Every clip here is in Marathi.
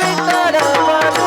विठ्ठल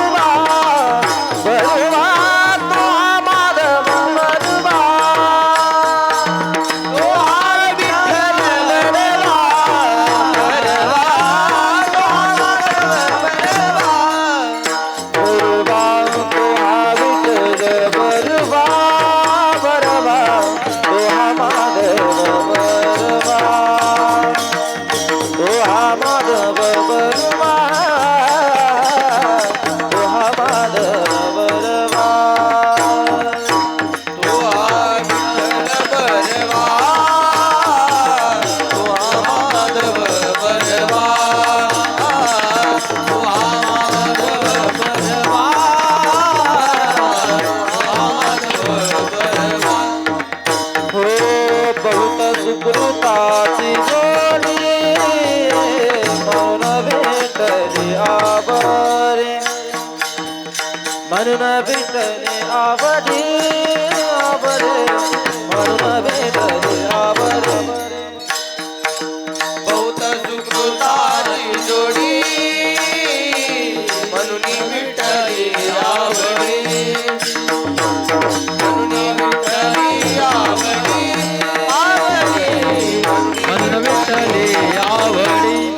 म्हणून विठ्ठले आवडे आवडे म्हणून विठ्ठले आवडे बहुत सुख तारी जोडी म्हणून विठ्ठली आवडे म्हणून विठ्ठली आवडे आवडे म्हणून विठ्ठले आवडे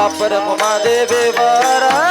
बापर महादेवी बारा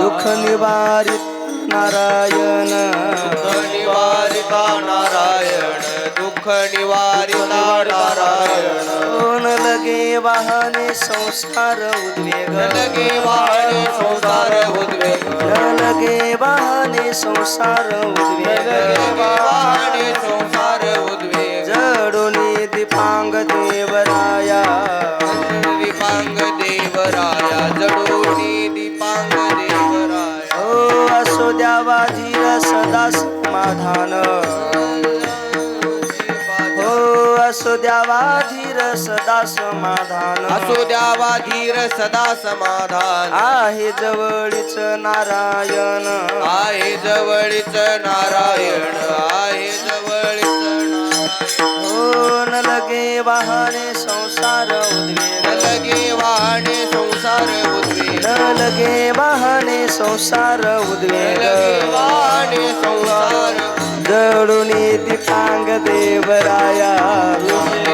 दुःख निवारित नारायण दुःख निवारित नारायण न लगे वाहने संसार उद्वेग लगे वाहने संसार उद्वेग लगे वाहने संसार उद्वेग वाहने संसार उद्वेग जडोनी दीपांग देवराया दीपांग देवराया जडोनी दीपांग देवराया ओ असो द्यावा धीर सदा समाधान असो द्यावा धीर सदा समाधान असो द्यावा धीर सदा समाधान आहे जवळीच नारायण आहे जवळीच नारायण आहे जवळीच नारायण हो न लगे वाहने संसार उद्वेग न लगे वाहने संसार उद्वेग न लगे वाहने संसार उद्वेग वाहने संसार जडोनी दीपांग देवराया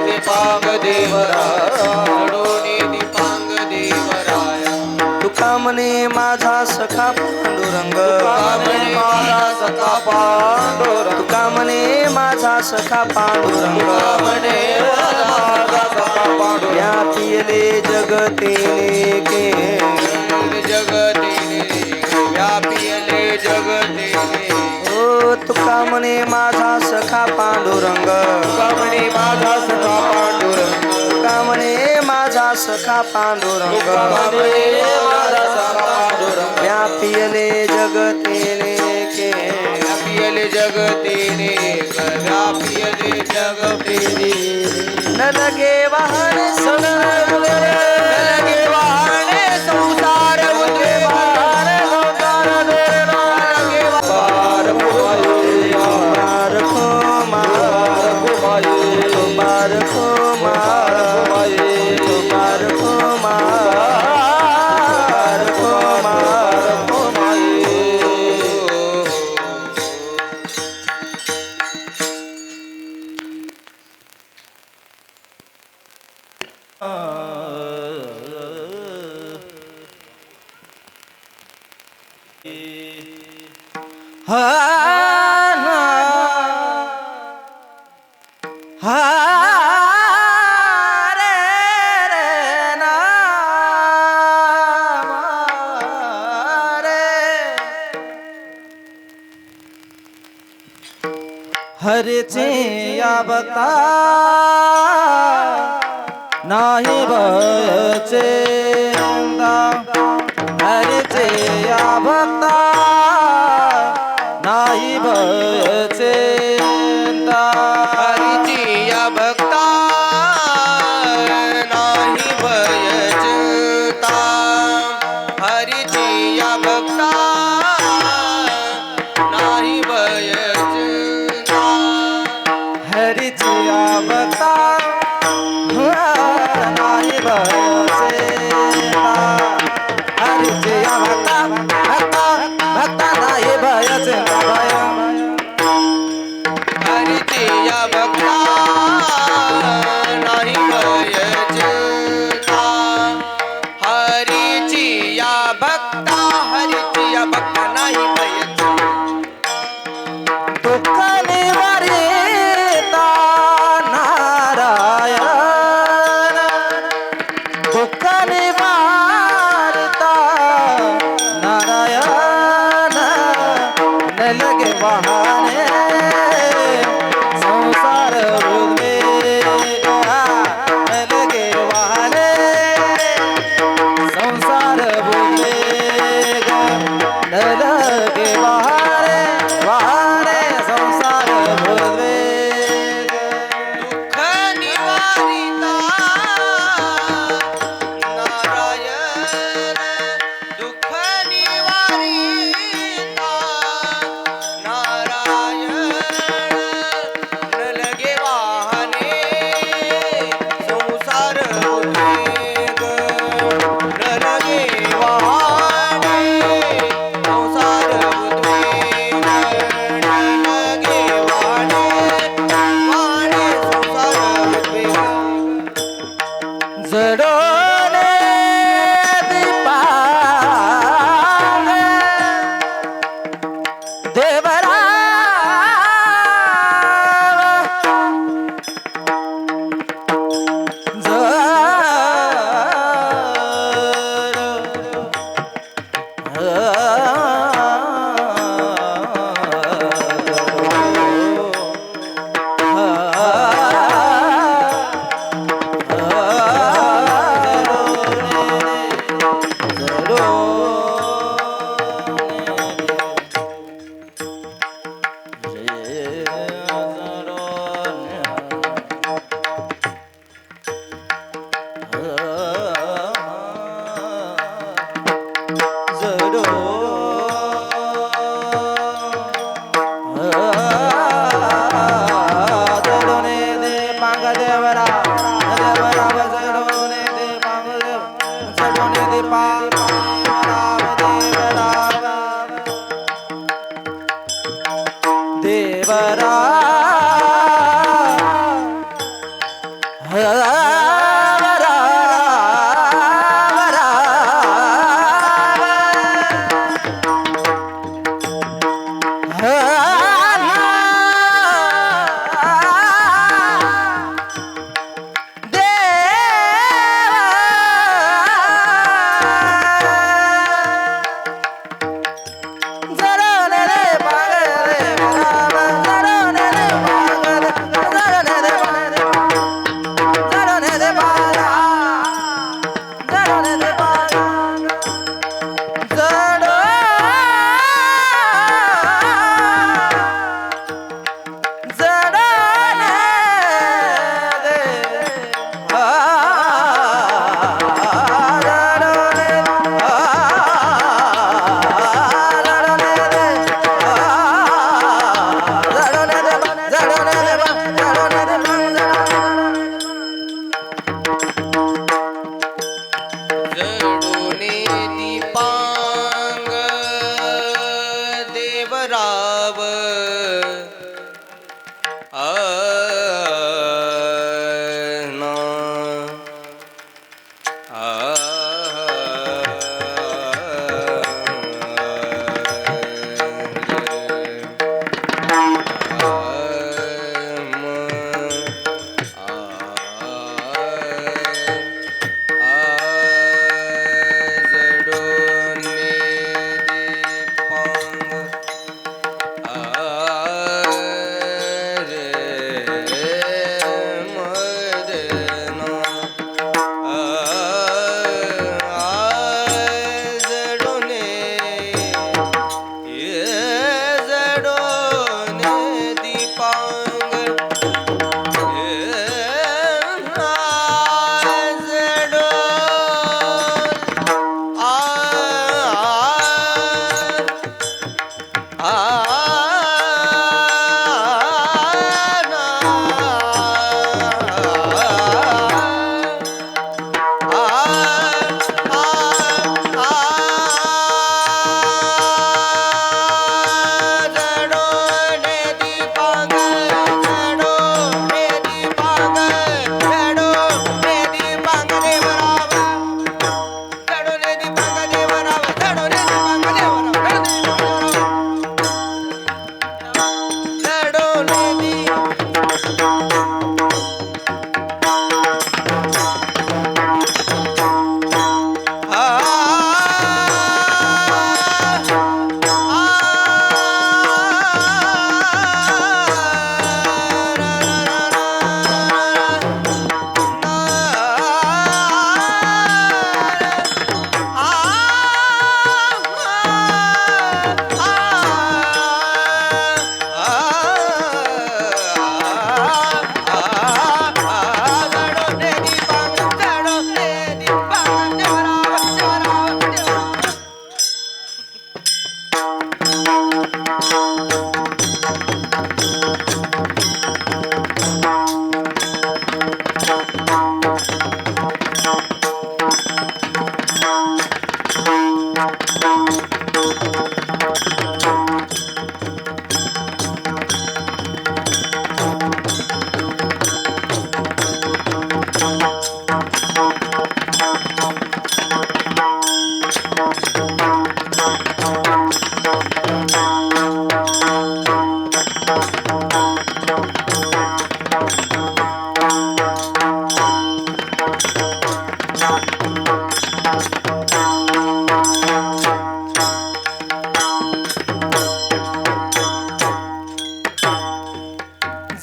दीपांग देवराया जडोनी दीपांग देवराया तुका म्हणे माझा सखा पांडुरंग तुका म्हणे माझा सखा पांडुरंग तुका म्हणे माझा सखा पांडुरंग म्हणे माझा सखा पांडुरंग व्यापिले जगतेने के जगतेने व्यापिले जगतेने ओ तुका म्हणे माझा सखा पांडुरंग तुका म्हणे माझा सखा पांडुरंग तुका म्हणे माझा सखा पांडुरंग तुका म्हणे माझा सखा पांडुरंग व्यापिले जगतेने के व्यापिले जगतेने व्यापिले जगतेने न लगे वाहन संसार लगे वाहने संसार उदे वाहन संसार देना लगे वार पुमाये मार खो मार मार खो मार मार खो मार खो मार हरेचे या बता नाही भयचे हरेचे या भक्ता नाही भयचे हरीची या भक्ता नाही भयचता हरीची या भक्ता नाही भयचता हरीची या भक्ता नाही भयचे हरीची या भक्ता भक्ता नाही भयचे भय हरीची या भक्ता नाही भयचता हरीची या भक्ता हरीची या भक्ता नाही भयचता दुःख निवारिता नारायण दुःख निवारिता नारायण न लगे वाहने संसार उद्वेग न लगे वाहने संसार उद्वेग न लगे वाहने वाहने संसार उद्वेग दुःख निवारिता नारायण दुःख निवारिता नारायण न लगे वाहने संसार उद्वेग न लगे वाहने संसार उद्वेग न लगे वाहने वाहने संसार उद्वेग जडोले दीपा देवरा देवरा हा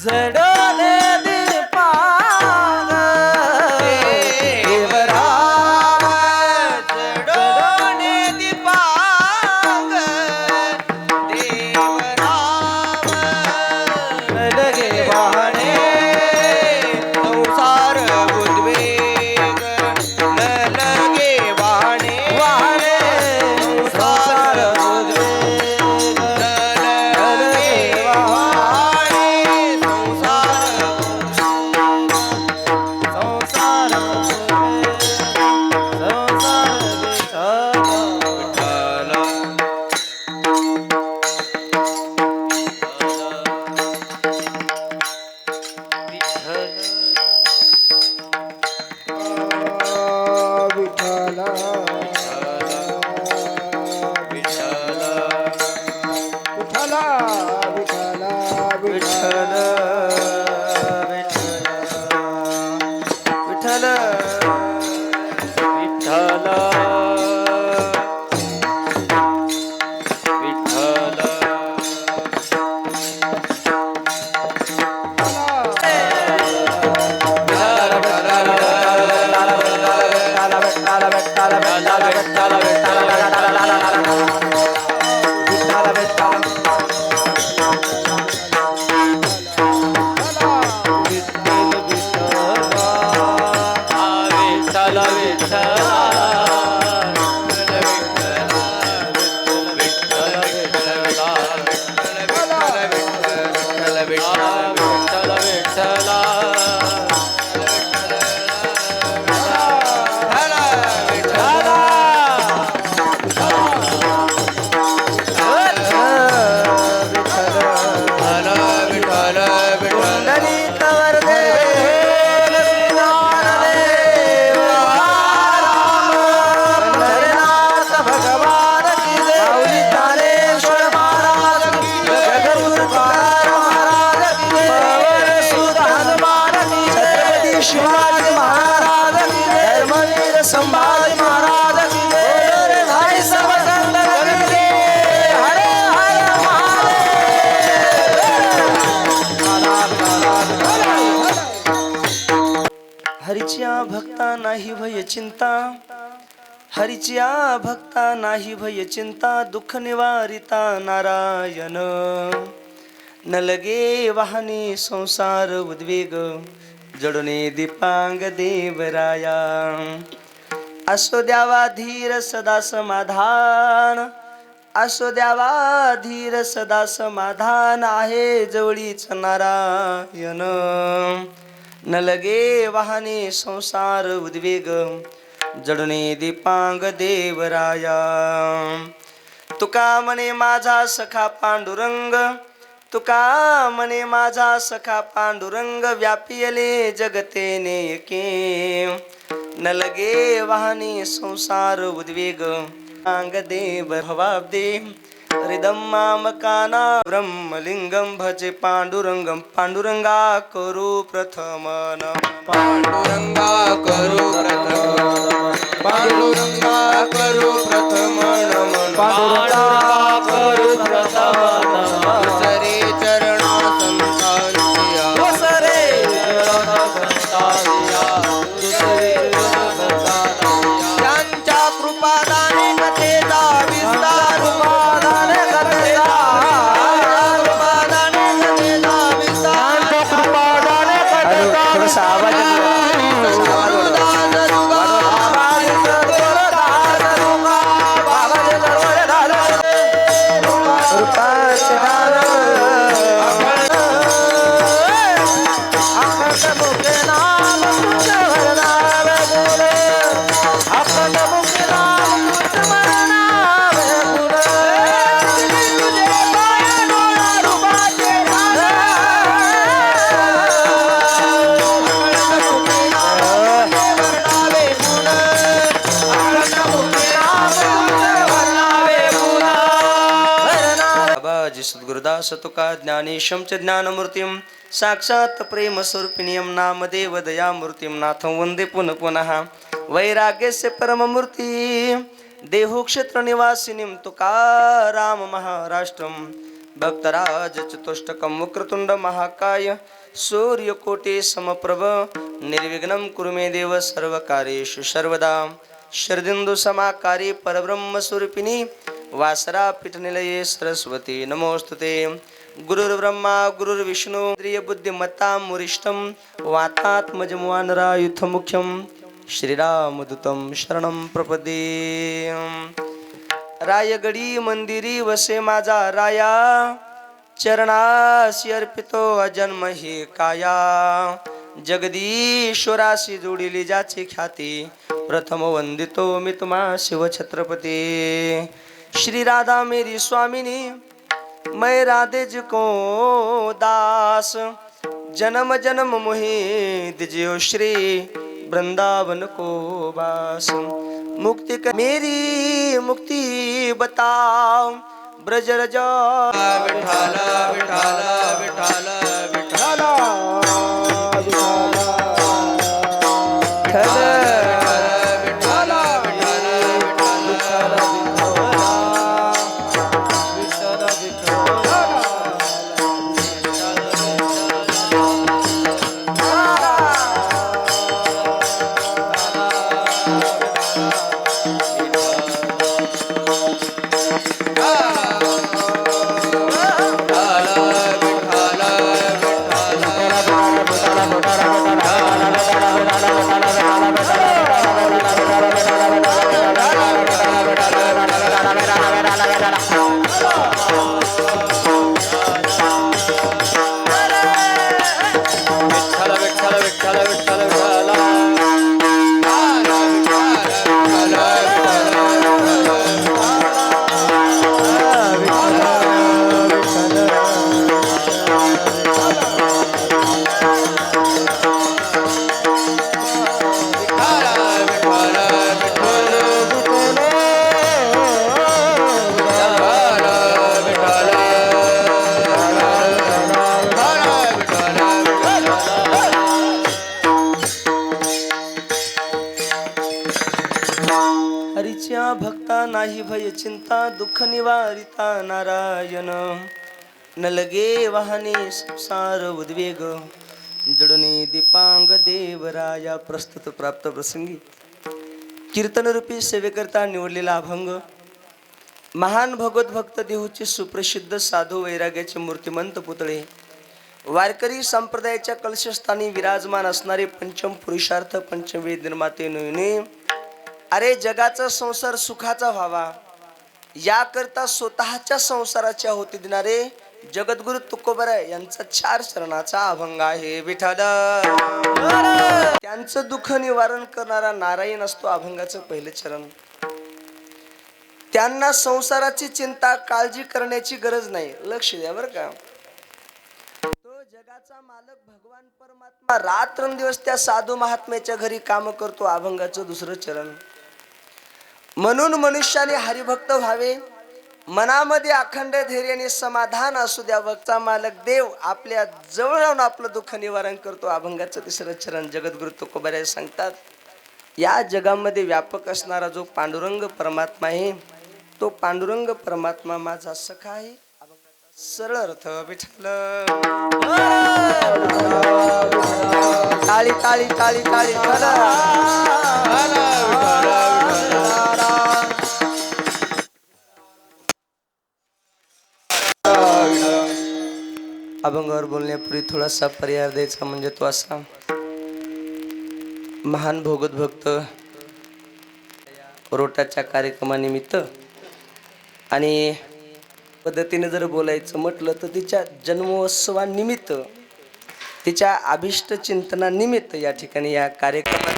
जडले दीपांग देवराव जडोने दीपांग देवराव लगे वाहने संसार उद्वेग न लगे वाहने वाहने संसार उद्वेग न लगे वाहने संसार संसार विठ्ठल विठ्ठल विठ्ठल शिवाजी महाराज की धर्मवीर संभाजी महाराज की बोलो भाई सब संत की हरे हरे महादेव हरीच्या भक्ता नाही भय चिंता हरीच्या भक्ता नाही भय चिंता दुःख निवारिता नारायण न लगे वाहने संसार उद्वेग जडोने दीपांग देवराया असो द्यावा धीर सदा समाधान असो द्यावा धीर सदा समाधान आहे जवळीच नारायण न लगे वाहने संसार उद्वेग जडोने दीपांग देवराया तुका म्हणे माझा सखा पांडुरंग तुका म्हणे माझा सखा पांडुरंग व्यापियले जगते नेके न लगे वाहने संसार उद्वेग अंग देव भवाब्दे हृदम मामकाना ब्रह्मलिंगम भजे पांडुरंगम पांडुरंगा करू प्रथम नमः पांडुरंगा करू प्रथम पांडुरंगा करू प्रथम नमन पांडुरंगा करू प्रथम नमः सरे चरणा संतांचिया दुसरे संतांचिया दुसरे त्यांच्या कृपादाने कथेचा विस्तार कृपादाने कथेचा कृपादाने कथेचा विस्तार कृपादाने कथेचा थोडासा आवाज सद्गुरुदास तुका ज्ञानेशं च ज्ञानमूर्तिं साक्षात् प्रेमस्वरूपिणीं नामदेव दयामूर्तिं नाथं वन्दे पुनः पुनः वैराग्यस्य परममूर्ति देहु क्षेत्र निवासिनीं तुकाराम महाराष्ट्रं भक्तराज चतुष्टकं वक्रतुंड महाकाय सूर्यकोटि समप्रभ निर्विघ्नं कुरु मे देव सर्वकार्येषु सर्वदा शरदिन्दु समाकारी परब्रह्म स्वरूपिणी वासरा पीठनिलये सरस्वती नमोस्तुते गुरुर्ब्रह्मा गुरुर्विष्णु इंद्रिय बुद्धिमत्ता मुरिष्टं वातात्मजमुवानरायुथ मुख्यं श्रीरामदूतं शरणं प्रपद्ये रायगडी मंदिरी वसे माझा राया चरणासी अर्पितो अजन्म ही काया जगदीश्वराशी जोडिली ज्याची ख्याती प्रथम वंदितो मी तुम्हा शिव छत्रपती श्री राधा मेरी स्वामिनी मैं राधे जी को दास जन्म जन्म मोहि दिजियो श्री वृंदावन को बास मुक्ति मेरी मुक्ति बताओ ब्रज रजा विठाला विठाला विठाला विठाला हरीच्या भक्ता नाही भय चिंता दुःख निवारिता नारायण न लगे वाहने संसार उद्वेग जडणे दीपांग देवराया प्रस्तुत प्राप्त प्रसंगी कीर्तन रूपी सेवेकरता निवडलेला अभंग महान भगवत भक्त देहूचे सुप्रसिद्ध साधू वैराग्याचे मूर्तिमंत पुतळे वारकरी संप्रदायाच्या कलशस्थानी विराजमान असणारे पंचम पुरुषार्थ पंचवेद निर्माते नयने अरे जगाचा संसार सुखाचा व्हावा याकरता स्वतःच्या संसाराची आहुती देणारे जगद्गुरु तुकोबराय यांचा 4 चरणाचा अभंग आहे विठ्ठल त्यांचं दुःख निवारण करणारा नारायण असतो अभंगाचं पहिले चरण त्यांना संसाराची चिंता काळजी करण्याची गरज नाही लक्ष द्या बरं का तो जगाचा मालक भगवान परमात्मा रात्रंदिवस त्या साधू महात्म्याच्या घरी काम करतो अभंगाचं 2रं चरण म्हणून मनुष्याने हरिभक्त व्हावे मनामध्ये अखंड धैर्य आणि समाधान असू द्या भक्ता मालक देव आपल्या जवळ राहून आपलं दुःख निवारण करतो अभंगाचं 3रं चरण जगद्गुरु तुकोबराय सांगतात या जगामध्ये व्यापक असणारा जो पांडुरंग परमात्मा आहे तो पांडुरंग परमात्मा माझा सखा आहे सरळ अर्थ विठ्ठल टाळी टाळी टाळी टाळी अभंगावर बोलण्यापूर्वी थोडासा पर्याय द्यायचा म्हणजे तो असा महान भगवत भक्त रोटाच्या कार्यक्रमानिमित्त आणि पद्धतीने जर बोलायचं म्हटलं तर तिच्या जन्मोत्सवानिमित्त तिच्या अभिष्ट चिंतनानिमित्त या ठिकाणी या कार्यक्रमात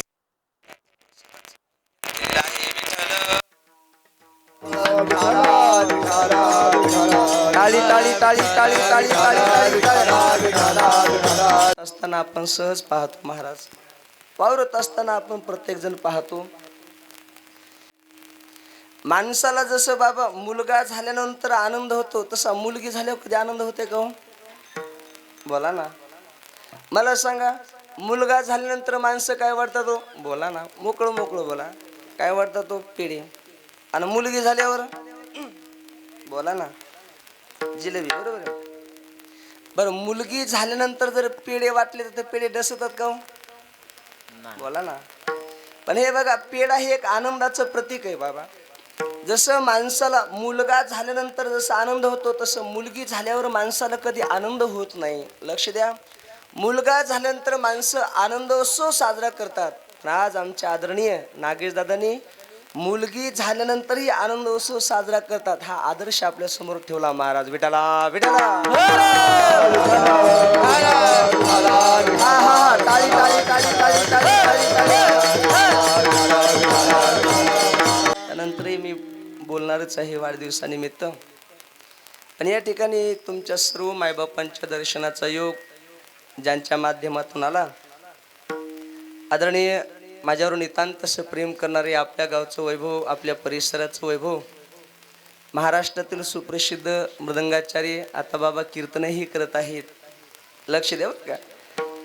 टाळी टाळी टाळी टाळी टाळी टाळी टाळी असताना आपण सहज पाहतो महाराज वावरत असताना आपण प्रत्येक जण पाहतो माणसाला जसं बाबा मुलगा झाल्यानंतर आनंद होतो तसा मुलगी झाल्यावर कधी आनंद होते का हो? बोला ना, मला सांगा. मुलगा झाल्यानंतर माणसं काय वाटतात हो? बोला ना, मोकळं मोकळं बोला. काय वाटतात तो? पेढे. आणि मुलगी झाल्यावर बोला ना, जिलेबी. बरोबर आहे. बरं, मुलगी झाल्यानंतर जर पेढे वाटले तर ते पेढे डसतात का हो? बोला ना. पण हे बघा, पेढा हे एक आनंदाचं प्रतीक आहे बाबा. जसं माणसाला मुलगा झाल्यानंतर जसं आनंद होतो तसं मुलगी झाल्यावर माणसाला कधी आनंद होत नाही. लक्ष द्या. मुलगा झाल्यानंतर माणसं आनंदोत्सव साजरा करतात. पण आज आमच्या आदरणीय नागेश दादांनी मुलगी झाल्यानंतरही आनंदोत्सव साजरा करतात हा आदर्श आपल्या समोर ठेवला. महाराज विठाला विठाला. हा हा, टाळी टाळी टाळी टाळी टाळी टाळी टाळी. त्यानंतरही मी बोलणारच आहे वाढदिवसानिमित्त. आणि या ठिकाणी तुमच्या सर्व मायबापांच्या दर्शनाचा योग ज्यांच्या माध्यमातून आला, आदरणीय माझ्यावर नितांत असं प्रेम करणारे, आपल्या गावचं वैभव, आपल्या परिसराचं वैभव, महाराष्ट्रातील सुप्रसिद्ध मृदंगाचार्य आता बाबा कीर्तनही करत आहेत. लक्ष द्या बरं का.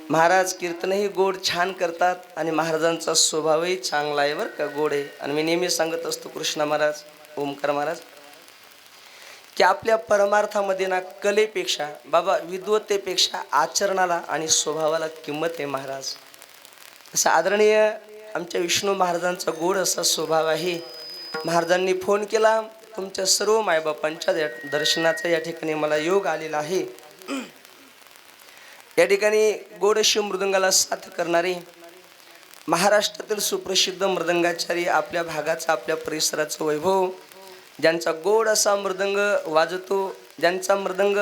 महाराज कीर्तनही गोड छान करतात आणि महाराजांचा स्वभावही चांगला आहे बरं का, गोड आहे. आणि मी नेहमी सांगत असतो कृष्णा महाराज, ओमकार महाराज, की आपल्या परमार्थामध्ये ना कलेपेक्षा बाबा विद्वत्तेपेक्षा आचरणाला आणि स्वभावाला किंमत आहे महाराज. असं आदरणीय आमच्या विष्णू महाराजांचा गोड असा स्वभाव आहे. महाराजांनी फोन केला, तुमच्या सर्व मायबापांच्या दर्शनाचा या ठिकाणी मला योग आलेला आहे. या ठिकाणी गोड अशी मृदंगाला साथ करणारे महाराष्ट्रातील सुप्रसिद्ध मृदंगाचार्य, आपल्या भागाचा आपल्या परिसराचं वैभव, ज्यांचा गोड असा मृदंग वाजतो, ज्यांचा मृदंग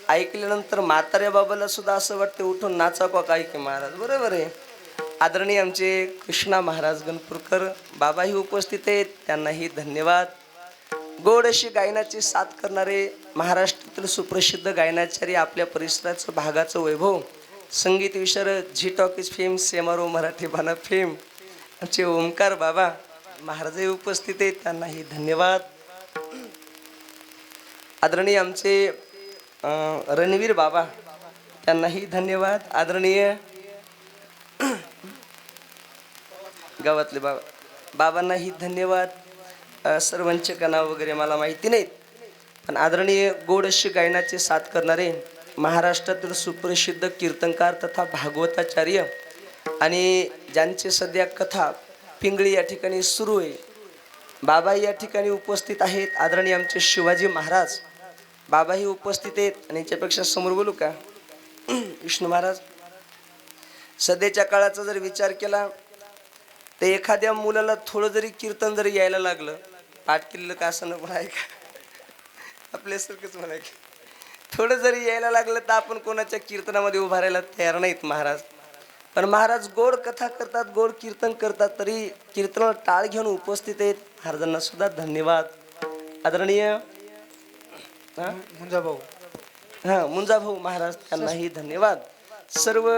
ऐकल्यानंतर म्हाताऱ्या बाबाला सुद्धा असं वाटतं उठून नाचा का काय की महाराज. बरोबर आहे. आदरणीय आमचे कृष्णा महाराज गणपूरकर बाबाही उपस्थित आहेत, त्यांनाही धन्यवाद. गोड अशी गायनाची साथ करणारे महाराष्ट्रातील सुप्रसिद्ध गायनाचार्य, आपल्या परिसराचं भागाचं वैभव, संगीत विशारद, Zee talkies fame, Shemaroo Marathi बाणा फेम, आमचे ओमकार बाबा महाराजही उपस्थित आहेत, त्यांनाही धन्यवाद. आदरणीय आमचे रणवीर बाबा, त्यांनाही धन्यवाद. आदरणीय गावातले बाबा, बाबांनाही धन्यवाद. सर्वांचे का नाव वगैरे मला माहिती नाहीत, पण आदरणीय गोड अशी गायनाचे साथ करणारे महाराष्ट्रातील सुप्रसिद्ध कीर्तनकार तथा भागवताचार्य, आणि ज्यांचे सध्या कथा पिंगळी या ठिकाणी सुरू आहे, बाबा या ठिकाणी उपस्थित आहेत. आदरणीय आमचे शिवाजी महाराज बाबाही उपस्थित आहेत. आणि याच्यापेक्षा समोर बोलू का विष्णू महाराज. सध्याच्या काळाचा जर विचार केला तर एखाद्या मुलाला थोडं जरी कीर्तन जरी यायला लागलं, पाठ केलेलं का असं नको आहे का, आपल्यासारखंच म्हणा की थोडं जरी यायला लागलं तर आपण कोणाच्या कीर्तनामध्ये उभा राहायला तयार नाहीत महाराज. पण महाराज गोड कथा करतात, गोड कीर्तन करतात, तरी कीर्तनाला टाळ घेऊन उपस्थित आहेत. महाराजांना सुद्धा धन्यवाद. आदरणीय मुंजाभाऊ, मुंजाभाऊ महाराज, त्यांनाही धन्यवाद. सर्व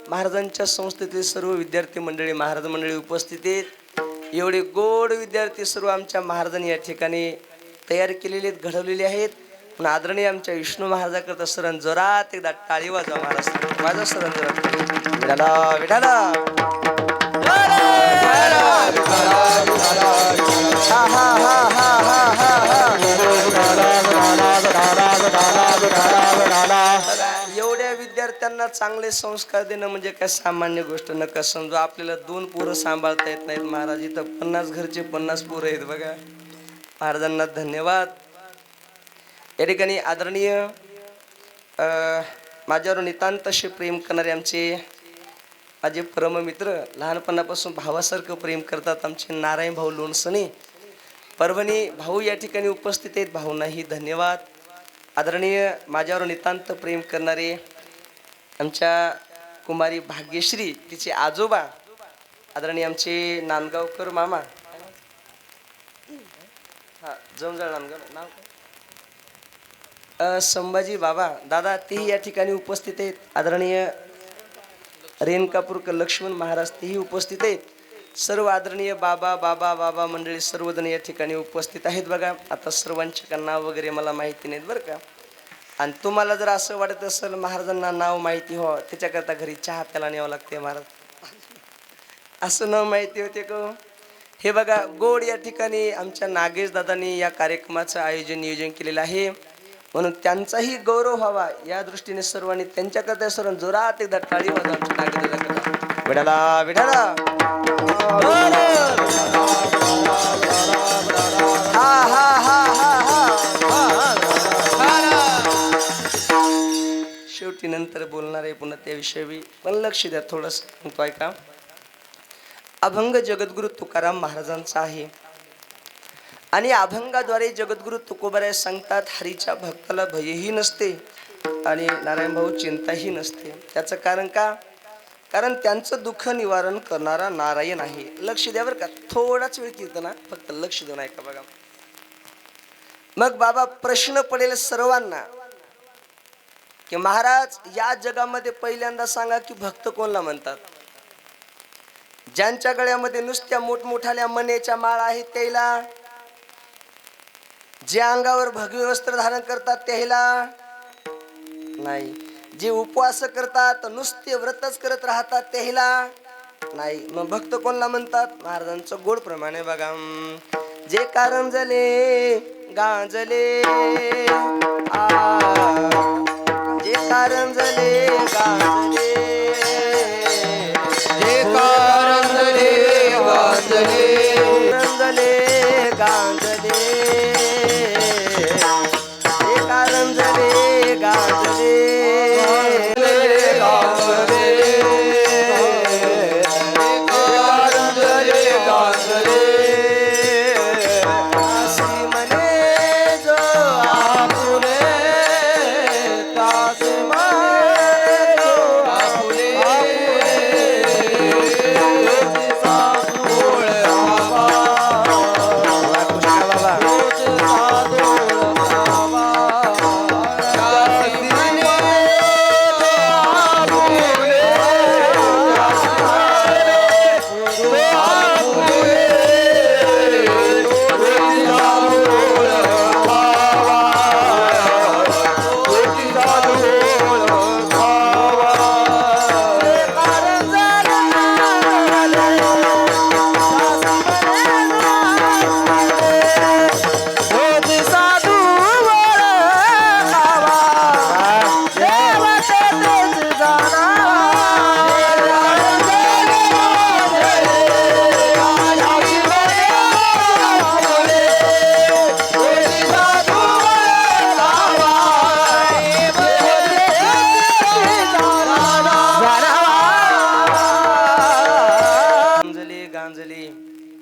महाराजांच्या संस्थेतील सर्व विद्यार्थी मंडळी, महाराज मंडळी उपस्थित आहेत. एवढे गोड विद्यार्थी सर्व आमच्या महाराजांनी या ठिकाणी तयार केलेले आहेत, घडवलेले आहेत. पण आदरणीय आमच्या विष्णू महाराजाकरता सरण जोरात एकदा टाळी वाजवा महाराज, वाजवा सरण जोरात. विठाला विठाला. हा हा हा हा हा हा. एवढ्या विद्यार्थ्यांना चांगले संस्कार देणं म्हणजे काय सामान्य गोष्ट नका समजू. आपल्याला 2 पोरं सांभाळता येत नाहीत महाराज, इथं 50 घरचे 50 पोरं आहेत बघा. महाराजांना धन्यवाद. या ठिकाणी आदरणीय माझ्यावर नितांत असे प्रेम करणारे आमचे माझे परममित्र, लहानपणापासून भावासारखं प्रेम करतात, आमचे नारायण भाऊ लोणसने परभणी भाऊ या ठिकाणी उपस्थित आहेत. भाऊंनाही धन्यवाद. आदरणीय माझ्यावर नितांत प्रेम करणारे आमच्या कुमारी भाग्यश्री, तिचे आजोबा आदरणीय आमचे नांदगावकर मामा, हा जमजळ नांदगाव नाव संभाजी बाबा दादा, तेही या ठिकाणी उपस्थित आहेत. आदरणीय रेणकापूरकर लक्ष्मण महाराज, तेही उपस्थित आहेत. सर्व आदरणीय बाबा बाबा बाबा मंडळी सर्वजण या ठिकाणी उपस्थित आहेत बघा. आता सर्वांचे नाव वगैरे मला माहिती नाहीत बरं का. आणि तुम्हाला जर असं वाटत असेल महाराजांना नाव माहिती हो त्याच्याकरता घरी चहा प्यायला न्यावं लागते महाराज, असं न माहिती होते का. हे बघा गोड या ठिकाणी आमच्या नागेश दादांनी या कार्यक्रमाचं नियोजन केलेलं आहे, म्हणून त्यांचाही गौरव व्हावा या दृष्टीने सर्वांनी त्यांच्याकरता सर्व जोरात एकदा टाळी वाजवा आमच्या नागेश दादा. विठाला विठाला हा हा हा हा हा. शेवटी नंतर बोलणार आहे पुन्हा त्याविषयी, पण लक्ष द्या थोडंसं. म्हणतो ऐका. अभंग जगद्गुरु तुकाराम महाराजांचा आहे आणि अभंगाद्वारे जगद्गुरु तुकोबाराय सांगतात हरीच्या भक्ताला भयही नसते आणि नारायण भाऊ चिंताही नसते. त्याचं कारण का? कारण त्यांचं दुःख निवारण करणारा नारायण आहे. लक्ष द्या बरं का, थोडाच वेळ कीर्तन फक्त लक्ष देऊन ऐका बघा. मग बाबा प्रश्न पडेल सर्वांना की महाराज या जगामध्ये पहिल्यांदा सांगा की भक्त कोणला म्हणतात? ज्यांच्या गळ्यामध्ये नुसत्या मोठमोठाल्या मण्याच्या माळ आहेत त्याला, जे अंगावर भगवे वस्त्र धारण करतात त्याला नाही, जे उपवास करतात नुसते व्रतच करत राहतात त्याला नाही. मग भक्त कोणला म्हणतात? महाराजांचं गोड प्रमाणे बघा. जे कारंजले गांजले जे कारंजले गांजले जे कारंजले गांजले कारंजले गांजले जे कारंजले गांजले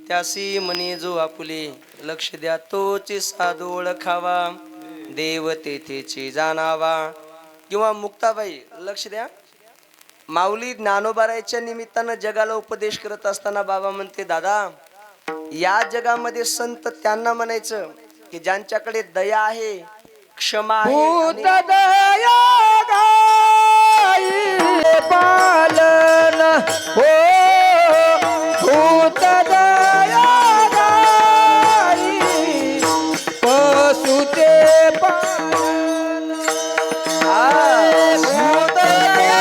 त्यासी म्हणे जो आपुले. लक्ष द्या तोची साधू ओळखावा देव तेथेची जाणावा. किंवा मुक्ताबाई लक्ष द्या, माऊली ज्ञानोबारायच्या निमित्तानं जगाला उपदेश करत असताना बाबा म्हणते दादा या जगामध्ये संत त्यांना म्हणायचं की ज्यांच्याकडे दया आहे, क्षमा आहे, पालन हो भूत दया पशुचे पालन भूत दया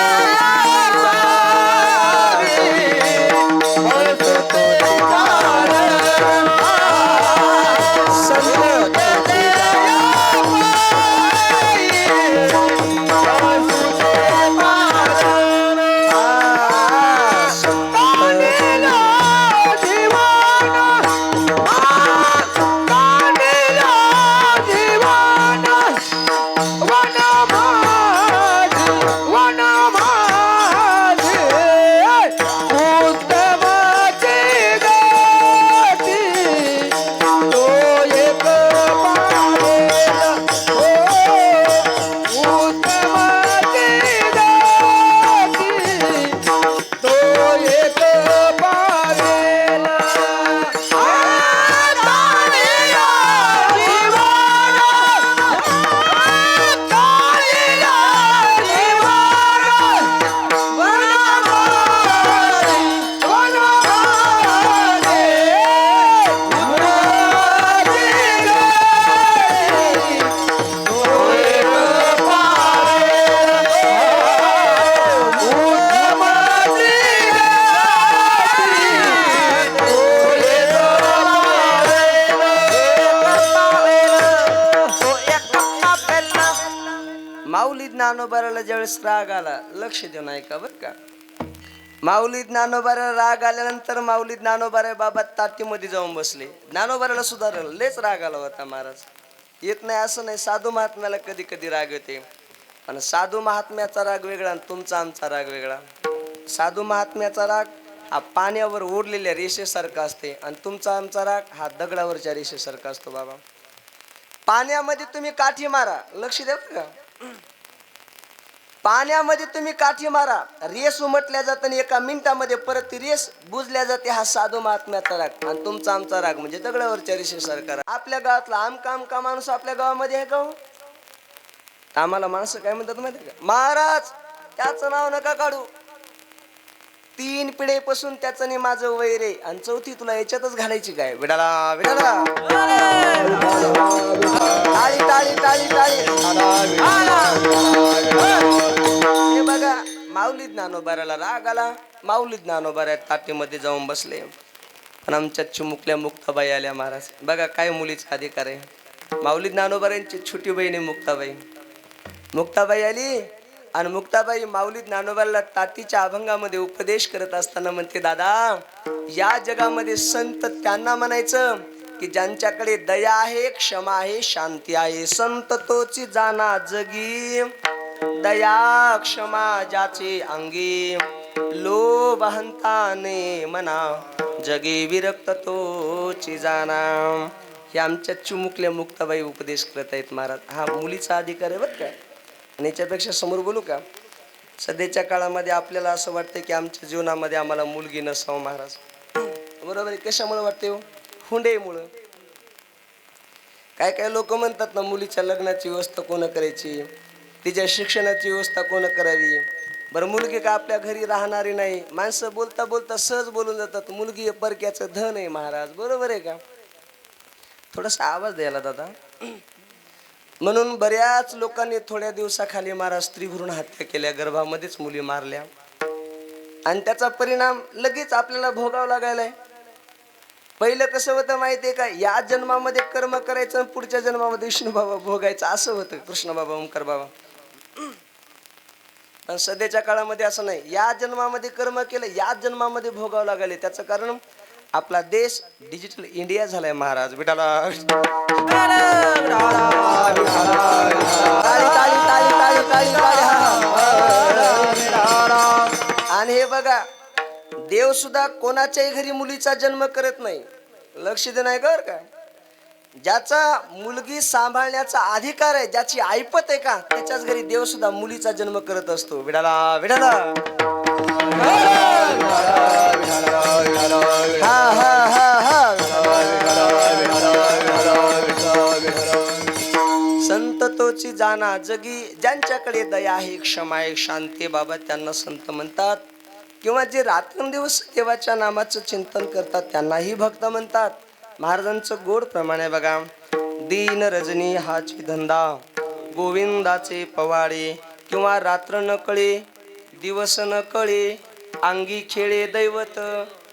जीवा ज्ञानोबाराला ज्यावेळेस राग आला, लक्ष देऊन ऐका बर का. माऊली ज्ञानोबाराला राग आल्यानंतर माऊली ज्ञानोबारा बाबा ताटीमध्ये जाऊन बसले. ज्ञानोबाराला सुधारलं, लेच राग आला होता महाराज. येत नाही असं नाही, साधू महात्म्याला कधी कधी राग येते. आणि साधू महात्म्याचा राग वेगळा आणि तुमचा आमचा राग वेगळा. साधू महात्म्याचा राग हा पाण्यावर ओढलेल्या रेषेसारखा असते आणि तुमचा आमचा राग हा दगडावरच्या रेषेसारखा असतो. बाबा पाण्यामध्ये तुम्ही काठी मारा, लक्ष द्या का. पाण्यामध्ये तुम्ही काठी मारा, रेस उमटल्या जात आणि एका मिनिटामध्ये परत ती रेस बुजल्या जाते. हा साधू महात्म्याचा राग आणि तुमचा आमचा राग म्हणजे दगडावरच्या रेषेसारखा राग. आपल्या गावातला आमका माणूस आपल्या गावामध्ये आहे का हो? आम्हाला माणसं काय म्हणतात माहिती का, महाराज त्याचं नाव नका काढू, 3 पिढीपासून त्याचं आणि माझं वैर आहे आणि 4थी तुला याच्यातच घालायची काय. विडाला विडाला टाळी टाळी टाळी टाळी. हे बघा माऊली ज्ञानोबाराला राग आला, माऊली ज्ञानोबारा ताटीमध्ये जाऊन बसले आणि आमच्या चिमुकल्या मुक्ताबाई आल्या. महाराज बघा काय मुलीचा अधिकार आहे. माऊली ज्ञानोबारांची छोटी बहीण आहे मुक्ताबाई. मुक्ताबाई आली आणि मुक्ताबाई माऊली ज्ञानोबाला ताटीच्या अभंगामध्ये उपदेश करत असताना म्हणते, दादा या जगामध्ये संत त्यांना म्हणायचं की ज्यांच्याकडे दया आहे, क्षमा आहे, शांती आहे. संत तोची जाना जगी, दया क्षमा ज्याचे अंगी, लोभ अहंताने मना, जगी विरक्त तोची जाना. हे आमच्या चिमुकल्या मुक्ताबाई उपदेश करत आहेत महाराज. हा मुलीचा अधिकार आहे बरं का. आणि याच्यापेक्षा समोर बोलू का. सध्याच्या काळामध्ये आपल्याला असं वाटतं की आमच्या जीवनामध्ये आम्हाला मुलगी नसावं महाराज. बरोबर आहे. कशामुळे वाटते हो? हुंडेमुळं. काय काय लोक म्हणतात ना, मुलीच्या लग्नाची व्यवस्था कोण करायची, तिच्या शिक्षणाची व्यवस्था कोण करावी. बरं मुलगी का आपल्या घरी राहणारी नाही. माणसं बोलता बोलता सहज बोलून जातात, मुलगी हे परक्याचं धन आहे महाराज. बरोबर आहे का. थोडासा आवाज द्यायला दादा. म्हणून बऱ्याच लोकांनी थोड्या दिवसाखाली महाराज स्त्री भ्रूण हत्या केल्या, गर्भामध्येच मुली मारल्या आणि त्याचा परिणाम लगेच आपल्याला भोगावा लागायलाय. पहिलं कसं होतं माहितीये का, या जन्मामध्ये कर्म करायचं आणि पुढच्या जन्मामध्ये विष्णू बाबा भोगायचं असं होतं, कृष्ण बाबा ओंकार बाबा. पण सध्याच्या काळामध्ये असं नाही. या जन्मामध्ये कर्म केलं, या जन्मामध्ये भोगावं लागले. त्याचं कारण आपला देश डिजिटल इंडिया झालाय महाराज. विठाला आणि हे बघा देव सुद्धा कोणाच्याही घरी मुलीचा जन्म करत नाही. लक्ष दे नाही कर का. ज्याचा मुलगी सांभाळण्याचा अधिकार आहे, ज्याची ऐपत आहे का, त्याच्याच घरी देव सुद्धा मुलीचा जन्म करत असतो. विडाला विडाला हा हा हा हा. संत तोची जाना जगी, ज्यांच्याकडे दया आहे, क्षमा आहे, शांती बाबा त्यांना संत म्हणतात. किंवा जे रात्रंदिवस देवाच्या नामाचं चिंतन करतात त्यांनाही भक्त म्हणतात. महाराजांचं गोड प्रमाणे बघा, दीन रजनी हाची धंदा, गोविंदाचे पवाडे. किंवा रात्र न कळे दिवस न कळे, अंगी खेळे दैवत.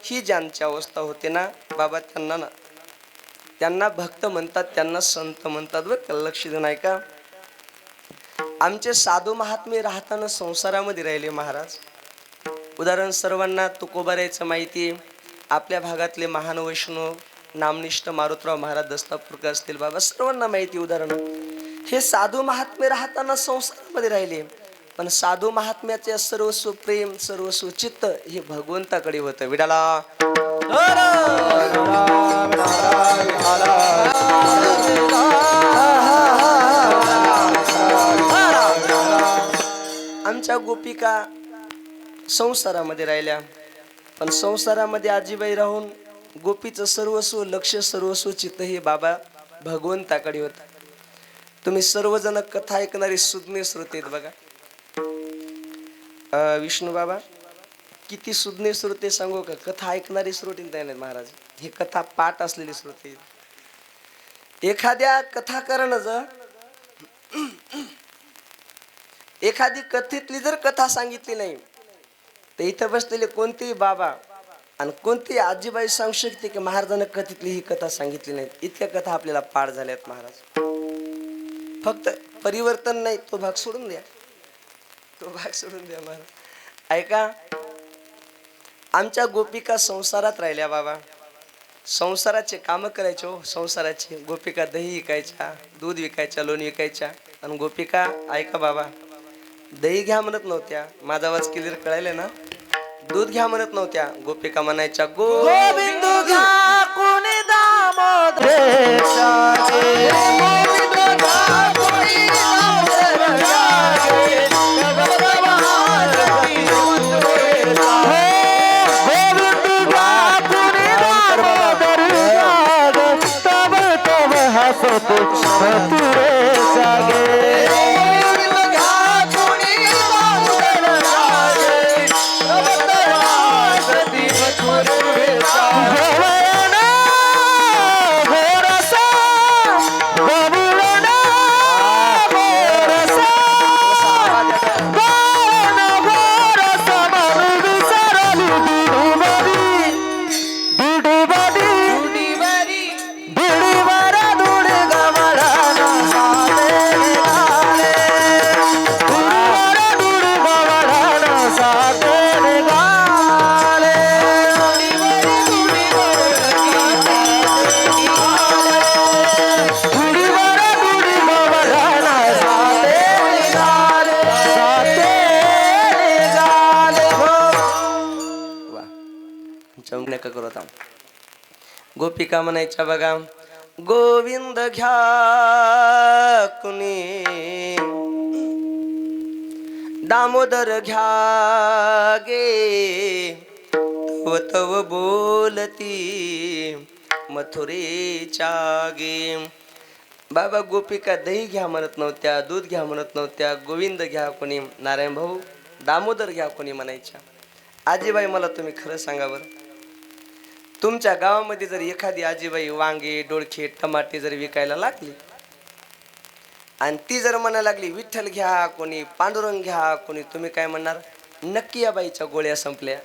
ही ज्यांची अवस्था होते ना बाबा, त्यांना भक्त म्हणतात, त्यांना संत म्हणतात. बरं का, लक्ष देऊन ऐका. आमचे साधू महात्मे राहताना संसारामध्ये राहिले महाराज. उदाहरण सर्वांना तुकोबारायचं माहिती आहे. आपल्या भागातले महान वैष्णव नामनिष्ठ मारुतराव महाराज दस्तापूरकर असतील बाबा, सर्वांना माहिती उदाहरण. हे साधू महात्मे राहताना संसारामध्ये राहिले, पण साधू महात्म्याचे सर्वस्व प्रेम, सर्वस्व चित्त हे भगवंताकडे होतं. विडाला आमच्या गोपिका संसारामध्ये राहिल्या, पण संसारामध्ये आजीबाई राहून गोपीचं सर्वस्व लक्ष, सर्वस्व चित्त हे बाबा भगवंताकडे होतं. तुम्ही सर्वजण कथा ऐकणारे सुज्ञ श्रोते आहेत बघा. विष्णू बाबा किती सुज्ञ श्रोते सांगू का. कथा ऐकणारे श्रोते नाही महाराज, हे कथा पाठ असलेले श्रोते. एखाद्या कथाकरणाचं एखादी कथेतली जर कथा सांगितली नाही तर इथं बसलेले कोणतेही बाबा आणि कोणती आजीबाई सांगू शकते की महाराजांना कथेतली ही कथा सांगितली नाही. इतक्या कथा आपल्याला पाठ झाल्यात महाराज. फक्त परिवर्तन नाही, तो भाग सोडून द्या. तो भाग सोडून द्या मला. ऐका, आमच्या गोपिका संसारात राहिल्या बाबा. संसाराचे काम करायचे हो, संसाराचे. गोपिका दही विकायच्या, दूध विकायच्या, लोणी विकायच्या. आणि गोपिका ऐका बाबा, दही घ्या म्हणत नव्हत्या. माझा आवाज क्लिअर कळायला ना. दूध घ्या म्हणत नव्हत्या. गोपिका म्हणायच्या गोविंद घ्या कोणी दामोदरेचा गे. गोविंद घ्या कोणी दामोदरेचा गे. तब तब हारती मथुरेचा. गोविंद घ्या कोणी दामोदरेचा गे. तब तब हसत मथुरेचा गे. गोविंद घ्या कोणी दामोदरेचा गे. तब तब हसती मथुरेचा. नका करू आता. गोपिका म्हणायच्या बघा, गोविंद घ्या कुणी दामोदर घ्या गे. तव तव बोलती मथुरेच्या गे. बाबा गोपिका दही घ्या म्हणत नव्हत्या, दूध घ्या म्हणत नव्हत्या. गोविंद घ्या कोणी, नारायण भाऊ दामोदर घ्या कोणी म्हणायच्या. आजीबाई मला तुम्ही खरं सांगा बरं, तुमच्या गावामध्ये जर एखादी आजीबाई वांगे, डोळखे, टमाटे जर विकायला लागली आणि ती जर म्हणायला लागली विठ्ठल घ्या कोणी, पांडुरंग घ्या कोणी, तुम्ही काय म्हणणार? नक्की या बाईच्या गोळ्या संपल्या.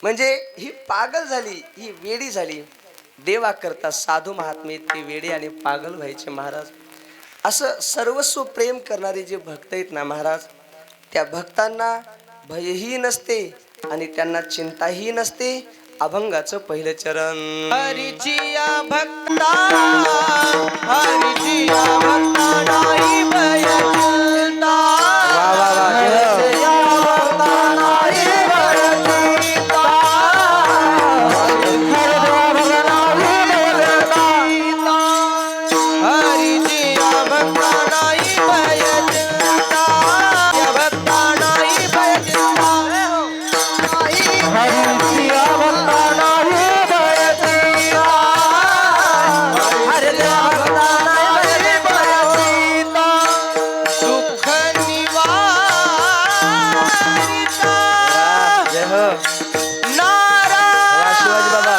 म्हणजे ही पागल झाली, ही वेडी झाली. देवा करता साधू महात्मे ते वेडे आणि पागल व्हायचे महाराज. असं सर्वस्व प्रेम करणारे जे भक्त आहेत ना महाराज, त्या भक्तांना भयही नसते आणि त्यांना चिंताही नसते. अभंगाचं पहिलं चरण. हरिचिया भक्ता, हरिचिया भक्ता नाही भय चिंता. वा वा वा. हरिचिया भक्ता नाही भय चिंता. हरिचिया भक्ता नाही भय चिंता. या भक्ता नाही भय चिंता. हरिचिया भक्ता नाही भय चिंता. हरिचिया भक्ता नाही भय चिंता. दुःख निवारिता जय हो. वा शिवाजी बाबा.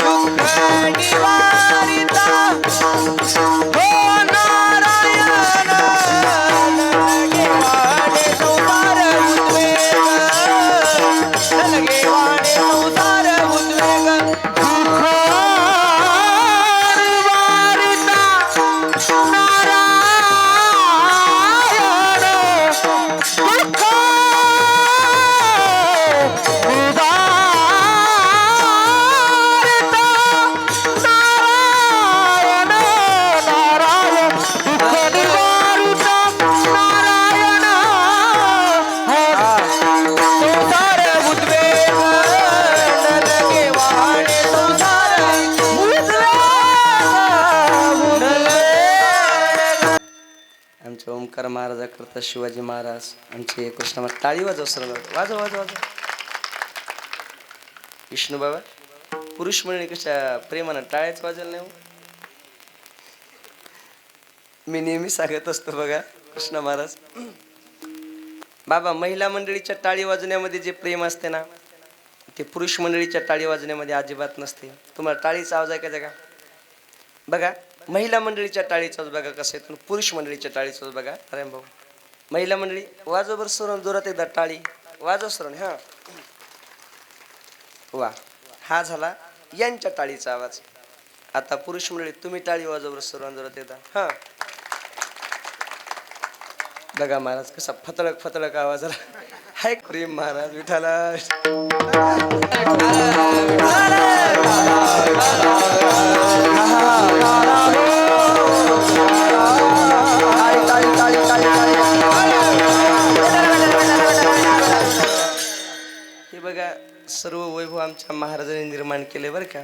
दुःख निवारिता हो नारायण. लगे वाणे संसार उद्वेग, लगे वाणे संसार उद्वेग. आमच्या ओंकार महाराजा करता शिवाजी महाराज आमचे कृष्ण महाराज. टाळी वाजव सर, वाजव वाजव वाजव. विष्णू बाबा, पुरुष मंडळी कशा प्रेमानं टाळ्याच वाजवलं नाही हो? मी नेहमी सांगत असतो बघा कृष्ण महाराज. बाबा महिला मंडळीच्या टाळी वाजवण्यामध्ये जे प्रेम असते ना, ते पुरुष मंडळीच्या टाळी वाजवण्यामध्ये अजिबात नसते. तुम्हाला टाळीचा आवाज ऐकायचा का? बघा महिला मंडळीच्या टाळीचा आवाज बघा कसं आहे, पुरुष मंडळीच्या टाळीचा आवाज बघा. अरे भाऊ, महिला मंडळी वाजव बरं सोडून जोरात एकदा टाळी वाजव सोडून. हा वा, हा झाला यांच्या टाळीचा आवाज. आता पुरुष मंडळी तुम्ही टाळी वाजव बरं सोडून जोरात एकदा. हा बघा महाराज कसा फतळक फतळक आवाज आला. हाय प्रेम महाराज विठाला. हे बघा सर्व वैभव आमच्या महाराजांनी निर्माण केले बरं का.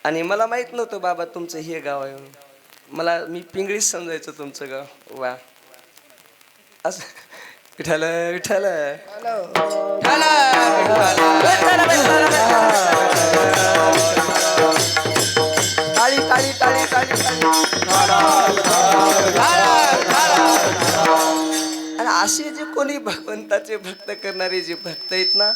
आणि मला माहित नव्हतं बाबा तुमचं हे गाव आहे म्हणून. मला मी पिंगळीच समजायचं तुमचं गाव. वा असं विठाल विठाल. टाळी टाळी टाळी टाळी आणि असे जे कोणी भगवंताचे भक्त करणारे जे भक्त आहेत ना,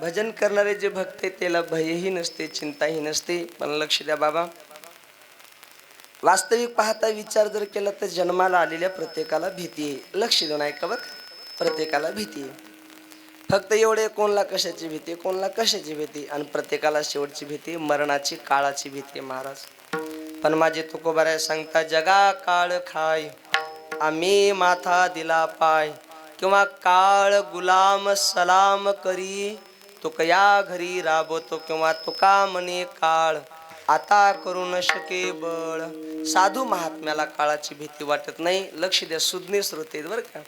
भजन करणारे जे भक्त आहेत त्याला भयही नसते, चिंताही नसते. पण लक्ष द्या बाबा, वास्तविक पाहता विचार जर केला तर जन्माला आलेल्या प्रत्येकाला भीती आहे. लक्ष देऊन ऐका बघ, प्रत्येकाला भीती आहे. फक्त एवढे कोणला कशाची भीती, कोणला कशाची भीती, आणि प्रत्येकाला शेवटची भीती मरणाची, काळाची भीती महाराज. पण माझे तुकोबाराय सांगता, जगा काळ खाय आम्ही माथा दिला पाय, किंवा काळ गुलाम सलाम करी तुकया घरी राबवतो, किंवा तुका म्हणे काळ आता करू न शके बळ. साधू महात्म्याला काळाची भीती वाटत नाही. लक्ष द्या, सुज्ञ श्रोते बरं का.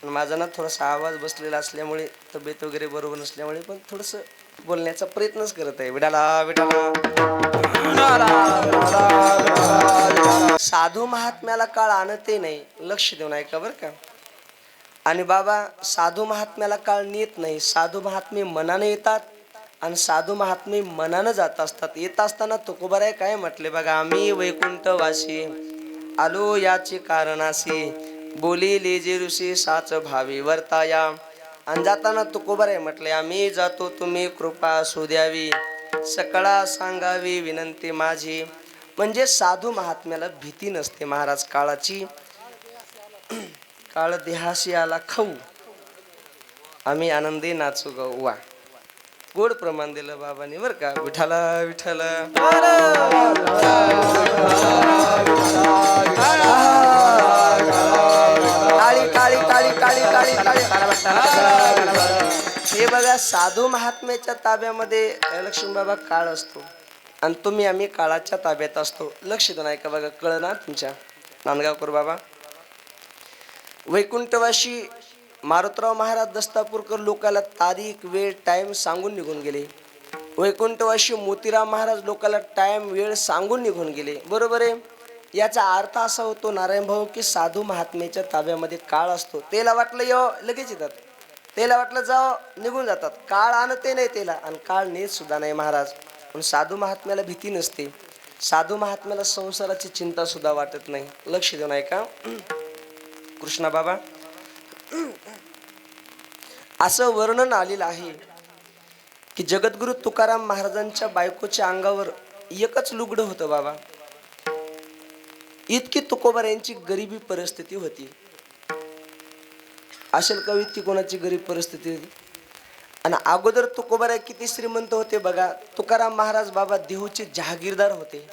पण माझा ना थोडासा आवाज बसलेला असल्यामुळे, तब्येत वगैरे बरोबर नसल्यामुळे पण थोडस बोलण्याचा प्रयत्नच करत आहे. विडाला विडाला. साधू महात्म्याला काळ आणते नाही. लक्ष देऊन ऐका बरं का. आणि बाबा साधू महात्म्याला काळ नेत नाही. साधू महात्मे मनाने येतात आणि साधू महात्मे मनानं जात असतात. येत असताना तुकोबाराय काय म्हटले बघा, आम्ही वैकुंठवासी आलो याचे कारणासी, बोलिले जे ऋषी साच भावी वर्ताया. आणि जाताना तुकोबाराय म्हटले, आम्ही जातो तुम्ही कृपा असू द्यावी, सकळा सांगावी विनंती माझी. म्हणजे साधू महात्म्याला भीती नसते महाराज काळाची. काळ देहाशी आला खाऊ, आम्ही आनंदी नाचू गाऊ. वा, गोड प्रमाण दिलं बाबांनी बरं का. विठाला विठाला. टाळी टाळी टाळी टाळी टाळी टाळी. हे बघा, साधू महात्म्याच्या ताब्यामध्ये लक्ष्मी बाबा काळ असतो आणि तुम्ही आम्ही काळाच्या ताब्यात असतो. लक्ष देऊन ऐका बघा, कळ ना तुमच्या नांदगावकर बाबा. वैकुंठवाशी मारुतराव महाराज दस्तापूरकर लोकाला तारीख वेळ टाइम सांगून निघून गेले. वैकुंठवाशी मोतीराम महाराज लोकाला टाइम वेळ सांगून निघून गेले. बरोबर आहे. याचा अर्थ असा होतो नारायण भाऊ की साधू महात्म्याच्या ताब्यामध्ये काळ असतो. त्याला वाटलं यो लगेच येतात, त्याला वाटलं जाओ निघून जातात. काळ आणते नाही त्याला आणि काळ नेत सुद्धा नाही महाराज. पण साधू महात्म्याला भीती नसते. साधू महात्म्याला संसाराची चिंता सुद्धा वाटत नाही. लक्ष देऊन ऐका कृष्णा बाबा. असं वर्णन आलेलं आहे की जगद्गुरु तुकाराम महाराजांच्या बायकोच्या अंगावर एकच लुगडं होतं बाबा. इतकी तुकोबार यांची गरिबी परिस्थिती होती. असेल का इतकी कोणाची गरीब परिस्थिती होती. आणि अगोदर तुकोबार किती श्रीमंत होते बघा. तुकाराम महाराज बाबा देहूचे जहागीरदार होते.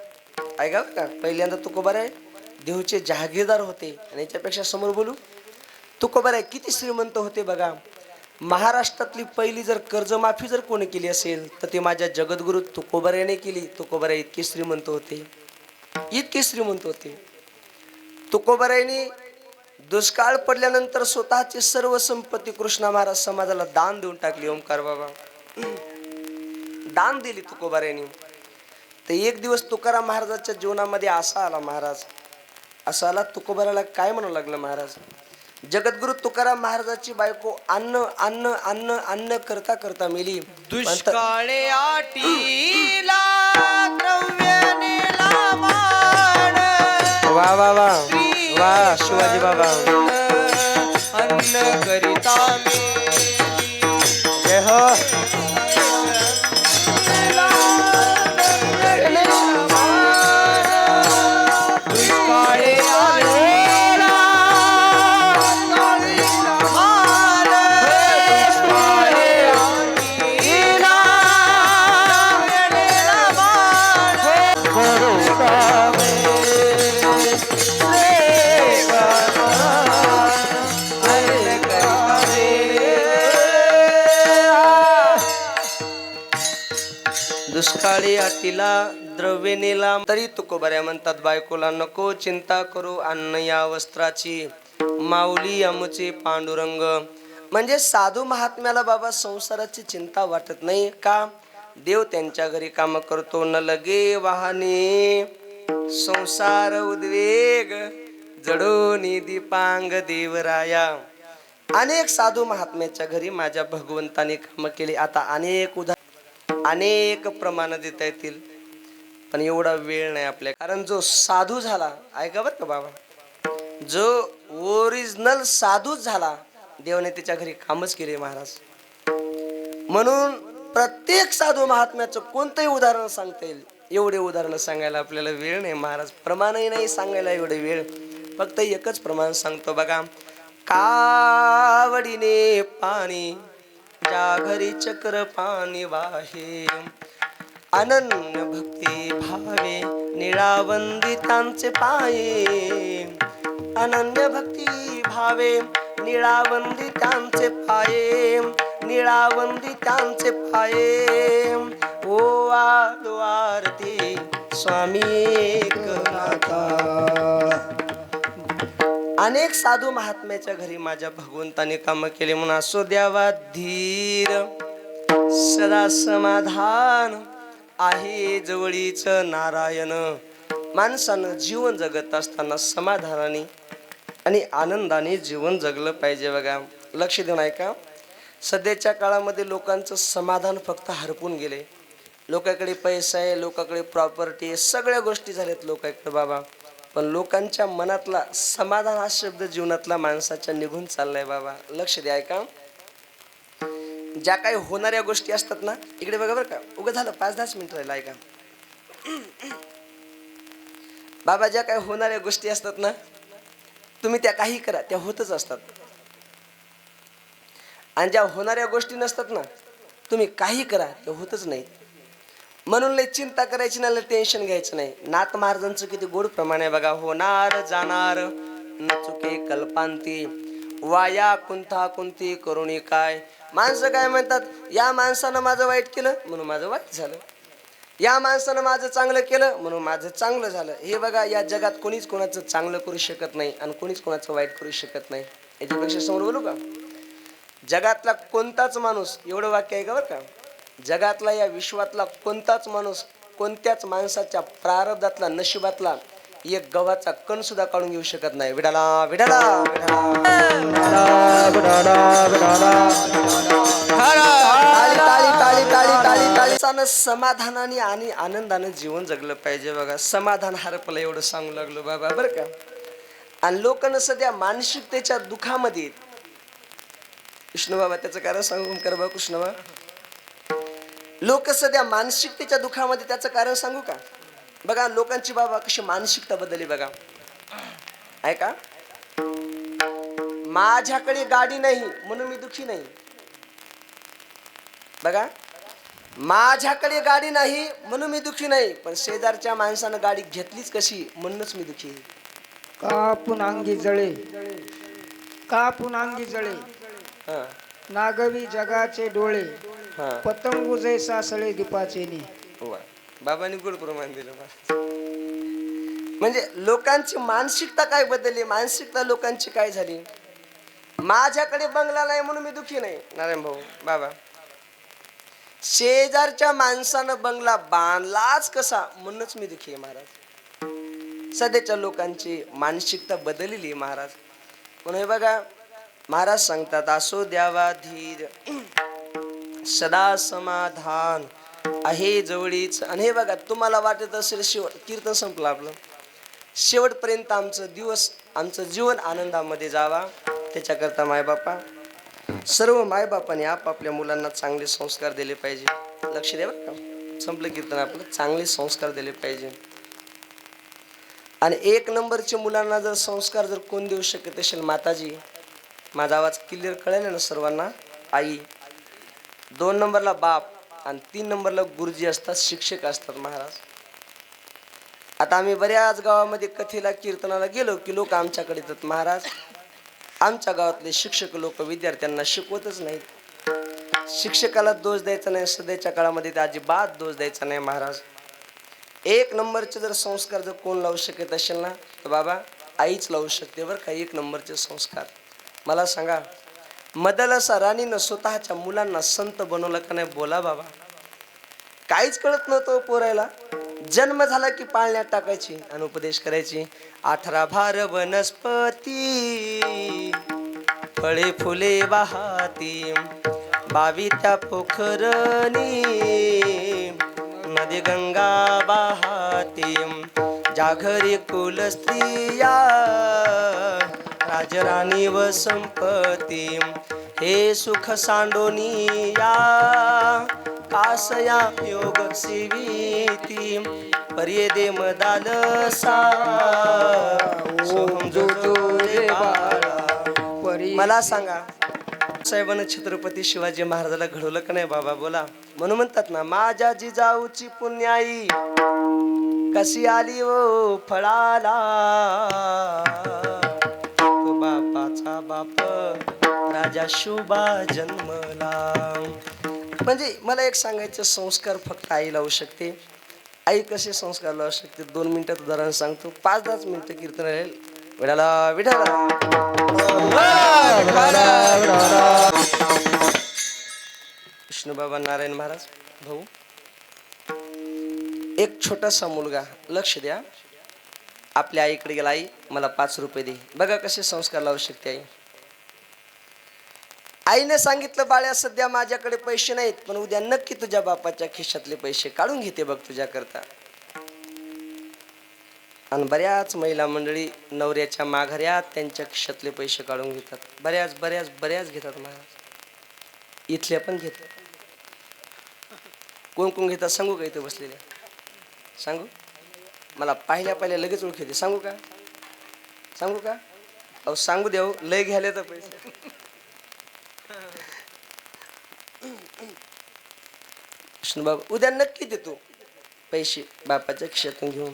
ऐका का, पहिल्यांदा तुकोबार देहूचे जहागीरदार होते. आणि याच्यापेक्षा समोर बोलू, तुकोबार किती श्रीमंत होते बघा. महाराष्ट्रातली पहिली जर कर्जमाफी जर कोणी केली असेल तर ते माझ्या जगद्गुरु तुकोबाराने केली. तुकोबारा इतके श्रीमंत होते, इतके श्रीमंत होते. तुकोबाराने दुष्काळ पडल्यानंतर स्वतःची सर्व संपत्ती कृष्णा महाराज समाजाला दान देऊन टाकली. ओंकार बाबा दान दिली तुकोबाराने. तर एक दिवस तुकाराम महाराजाच्या जीवनामध्ये असा आला महाराज, असा आला तुकोबाराला काय म्हणू लागलं महाराज. जगद्गुरु तुकाराम महाराजाची बायको अन्न अन्न अन्न अन्न करता करता मेली. दुष्काळे आटीला द्रव्य नेला मान. वा वा वा वा शिवाजी बाबा. अन्न करिता जय हो. दुष्काळे दुष्काळी अतिला द्रव्य नेला तरी तुकोबऱ्या म्हणतात बायकोला नको चिंता करू अन्न या वस्त्राची माऊली आमुचे पांडुरंग. म्हणजे साधू महात्म्याला बाबा संसाराची चिंता वाटत नाही का? देव त्यांच्या घरी काम करतो. न लगे वाहने संसार उद्वेग जडोनी दीपांग देवराया. अनेक साधू महात्म्याच्या घरी माझ्या भगवंताने काम केले. आता अनेक प्रमाण देता येतील पण एवढा वेळ नाही आपल्या. कारण जो साधू झाला ऐका बरं का बाबा, जो ओरिजिनल साधूच झाला देवाने त्याच्या घरी कामच केले महाराज. म्हणून प्रत्येक साधू महात्म्याचं कोणतंही उदाहरण सांगता येईल. एवढे उदाहरण सांगायला आपल्याला वेळ नाही महाराज. प्रमाणही नाही सांगायला एवढे वेळ. फक्त एकच प्रमाण सांगतो बघा. कावडीने पाणी ज्या घरी चक्र पाणी वाहे अनन्य भक्ती भावे निळावंदी त्यांचे पाये. अनन्य भक्ती भावे निळावंदी त्यांचे पाये. निळावंदी त्यांचे पाये. ओ आलो आरती स्वामी एकनाथा. अनेक साधू महात्म्याच्या घरी माझ्या भगवंताने काम केले म्हणून असो द्यावा धीर सदा समाधान आहे जवळीच नारायण. माणसानं जीवन जगत असताना समाधानाने आणि आनंदाने जीवन जगलं पाहिजे बघा. लक्ष देऊन ऐका. सध्याच्या काळामध्ये लोकांचं समाधान फक्त हरपून गेले. लोकांकडे पैसा आहे, लोकांकडे प्रॉपर्टी आहे, सगळ्या गोष्टी झाल्यात लोकांकडे बाबा. पण लोकांच्या मनातला समाधान हा शब्द जीवनातला माणसाच्या निघून चाललाय बाबा. लक्ष द्या ऐका. ज्या काही होणाऱ्या गोष्टी असतात ना, इकडे बघा बरं का, उगं झालं 5-10 मिनिट राहिलं ऐका बाबा. ज्या काही होणाऱ्या गोष्टी असतात ना, तुम्ही त्या काही करा त्या होतच असतात. आणि ज्या होणाऱ्या गोष्टी नसतात ना, तुम्ही काही करा त्या होतच नाही. म्हणून लय चिंता करायची नाही, टेन्शन घ्यायचं नाही. नाथ महाराजांचं किती गोड प्रमाण आहे बघा. होणार जाणार न चुके कल्पांती वाया कुंथा कुंती करुणी काय. माणसं काय म्हणतात, या माणसानं माझं वाईट केलं म्हणून माझं वाईट झालं, या माणसानं माझं चांगलं केलं म्हणून माझं चांगलं झालं. हे बघा, या जगात कोणीच कोणाचं चांगलं करू शकत नाही आणि कोणीच कोणाचं वाईट करू शकत नाही. याच्यापेक्षा समोर बोलू का. जगातला कोणताच माणूस, एवढं वाक्य आहे का बरं का, जगातला या विश्वातला कोणताच माणूस कोणत्याच माणसाच्या प्रारब्धातला नशिबातला एक गव्हाचा कण सुद्धा काढून घेऊ शकत नाही. विडाला विडाला समाधानाने आणि आनंदाने जीवन जगलं पाहिजे बघा. समाधान हरपलं एवढं सांगू लागलो बाबा बरं का. आणि लोकांना सध्या मानसिकतेच्या दुःखामध्ये कृष्ण बाबा त्याचं कारण सांगू कर बा. कृष्ण बाबा, लोक सध्या मानसिकतेच्या दुःखामध्ये त्याचं कारण सांगू का. बघा लोकांची बाबा कशी मानसिकता बदलली बघा. ऐका. माझ्याकडे गाडी नाही म्हणून मी दुःखी नाही. बघा, माझ्याकडे गाडी नाही म्हणून मी दुःखी नाही, पण शेजारच्या माणसानं गाडी घेतलीच कशी म्हणूनच मी दुःखी. कापून अंगी जळे, कापून अंगी जळे, नागवी जगाचे डोळे, पतंगू जैसा सळे दीपाचे नी. बाबांनी गुड प्रमाण दिलं. म्हणजे लोकांची मानसिकता काय बदलली, मानसिकता लोकांची काय झाली. माझ्याकडे बंगला नाही म्हणून मी दुःखी नाही नारायण भाऊ बाबा. शेजारच्या माणसानं बंगला बांधलाच कसा म्हणूनच मी दुःखी आहे महाराज. सध्याच्या लोकांची मानसिकता बदललेली महाराज. म्हणून बघा महाराज सांगतात असो द्यावा धीर सदा समाधान आहे जवळीच. आणि हे बघा, तुम्हाला वाटत असेल शेवट कीर्तन संपलं आपलं, शेवटपर्यंत आमचं जीवन आनंदामध्ये जावा. त्याच्याकरता मायबापा, सर्व मायबापाने आपापल्या मुलांना चांगले संस्कार दिले पाहिजे. लक्ष द्या बरं का. संपलं कीर्तन आपलं. चांगले संस्कार दिले पाहिजे. आणि 1 नंबरच्या मुलांना जर संस्कार जर कोण देऊ शकत असेल, माताजी. माझा आवाज क्लिअर कळेल ना सर्वांना. आई. 2 नंबरला बाप आणि 3 नंबरला गुरुजी असतात, शिक्षक असतात महाराज. आता आम्ही बऱ्याच गावामध्ये कथेला कीर्तनाला गेलो की लोक आमच्याकडे येतात, महाराज आमच्या गावातले शिक्षक लोक विद्यार्थ्यांना शिकवतच नाहीत. शिक्षकाला दोष द्यायचा नाही, सध्याच्या काळामध्ये ते अजिबात दोष द्यायचा नाही महाराज. एक नंबरचे जर संस्कार जर कोण लावू शकत असेल ना तर बाबा आईच लावू शकते बरं का. एक नंबरचे संस्कार. मला सांगा, मदलसा राणीनं स्वतःच्या मुलांना संत बनवलं का नाही? बोला बाबा. काहीच कळत नव्हतं पोरायला. जन्म झाला की पाळण्यात टाकायची आणि उपदेश करायची. 18 भार वनस्पती फळे फुले वाहती, 22 त्या पोखरणी नदी गंगा वाहती, ज्या घरी कुल स्त्रिया राजराणी व संपत्ती, हे सुख सांडोनिया कासया योग सेविती, पर्ये दे मदालसा सोहम जो रे बाळा. मला सांगा, साहेबांना छत्रपती शिवाजी महाराजाला घडवलं का नाही बाबा? बोला. म्हणून म्हणतात ना, माझ्या जिजाऊची पुण्याई कशी आली ओ फळाला, तो बापाचा बाप राजा शुभा जन्मला. म्हणजे मला एक सांगायचं, संस्कार फक्त आई लावू शकते. आई कसे संस्कार लावू शकते? 2 मिनिटात उदाहरण सांगतो. 5-10 मिनिटं कीर्तन राहील. विठाला विठाला विष्णू बाबा नारायण महाराज भाऊ. एक छोटासा मुलगा, लक्ष द्या, आपल्या आईकडे गेला. आई मला 5 रुपये दे. बघा कसे संस्कार लावू शकते आई. आईने सांगितलं, बाळ्या सध्या माझ्याकडे पैसे नाहीत, पण उद्या नक्की तुझ्या बापाच्या खिशातले पैसे काढून घेते बघ तुझ्या करता. आणि बऱ्याच महिला मंडळी नवऱ्याच्या माघाऱ्यात त्यांच्या खिशातले पैसे काढून घेतात. बऱ्याच बऱ्याच बऱ्याच घेतात महाराज. इथल्या पण घेतात. कोण कोण घेतात सांगू का? इथे बसलेल्या सांगू? मला पाहिल्या लगेच ओळखीते. सांगू का? सांगू का? अहो सांगू देऊ, लय घ्यायला तर पैसे. विष्णू बाबा उद्या नक्की देतो पैसे बापाच्या खिशातून घेऊन.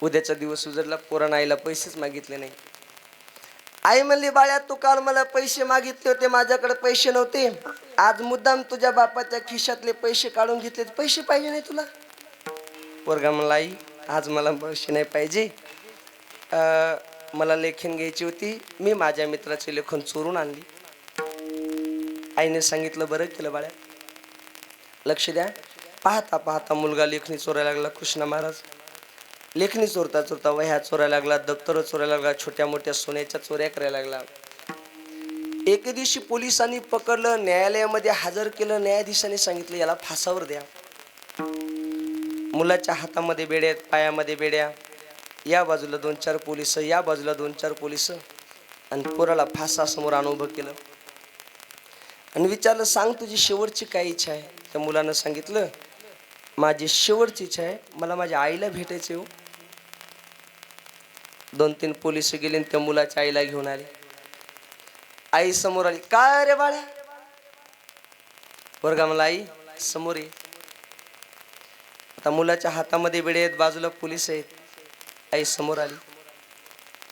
उद्याचा दिवस उजडला, पोरानं आईला पैसेच मागितले नाही. आई म्हणली, बाळ्या तू काल मला पैसे मागितले होते, माझ्याकडे पैसे नव्हते, आज मुद्दाम तुझ्या बापाच्या खिशातले पैसे काढून घेतले, पैसे पाहिजे नाही तुला? पोरगा म्हणला, आई आज मला पैसे नाही पाहिजे, मला लेखन घ्यायची होती, मी माझ्या मित्राचे लेखन चोरून आणली. आईने सांगितलं, बरं केलं बाळ्या. लक्ष द्या. पाहता पाहता मुलगा लेखणी चोरायला लागला. कृष्ण महाराज लेखणी चोरता चोरता वह्या चोरायला लागला, दप्तर चोरायला लागला, छोट्या मोठ्या सोन्याच्या चोऱ्या करायला लागला. एके दिवशी पोलिसांनी पकडलं, न्यायालयामध्ये हजर केलं. न्यायाधीशाने सांगितलं, याला फासावर द्या. मुलाच्या हातामध्ये बेड्या आहेत, पायामध्ये बेड्या, या बाजूला 2-4 पोलिस, या बाजूला 2-4 पोलिस, आणि पोराला फासासमोर आणून उभं केलं आणि विचारलं, सांग तुझी शेवटची काय इच्छा आहे? त्या मुलानं सांगितलं, माझी शेवटची इच्छा आहे, मला माझ्या आईला भेटायचे हो. 2-3 पोलिस गेले त्या मुलाच्या आईला घेऊन आले. आई समोर आली. काय रे बाळ्या? पोरगा मला, आई समोर ये. आता मुलाच्या हातामध्ये बेडे आहेत, बाजूला पोलीस आहेत. आई समोर आली.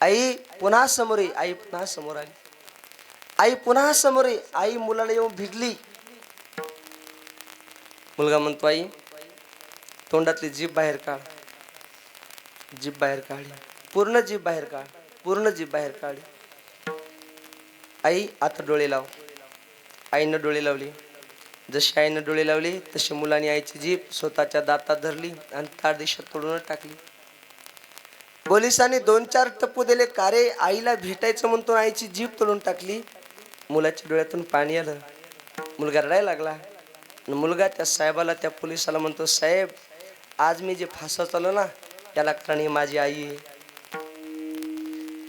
आई पुन्हा समोर ये. आई पुन्हा समोर आली. आई पुन्हा समोर ये. आई मुलाला येऊन भिडली. मुलगा म्हणतो, आई तोंडातली जीभ बाहेर काढ. जीभ बाहेर काढली. पूर्ण जीभ बाहेर काढ. पूर्ण जीभ बाहेर काढली. आई आता डोळे लाव. आईनं डोळे लावले. जशी आईनं डोळे लावले तशी मुलाने आईची जीभ स्वतःच्या दातात धरली आणि तार दिशेत तोडून टाकली. पोलिसांनी 2-4 टप्पू दिले. का रे? आईला भेटायचं म्हणतो आईची जीभ तोडून टाकली. मुलाच्या डोळ्यातून पाणी आलं. मुलगा रडायला लागला. मुलगा त्या साहेबाला, त्या पोलिसाला म्हणतो, साहेब आज मी जे फासा चाललो ना त्याला कारण ही माझी आई आहे.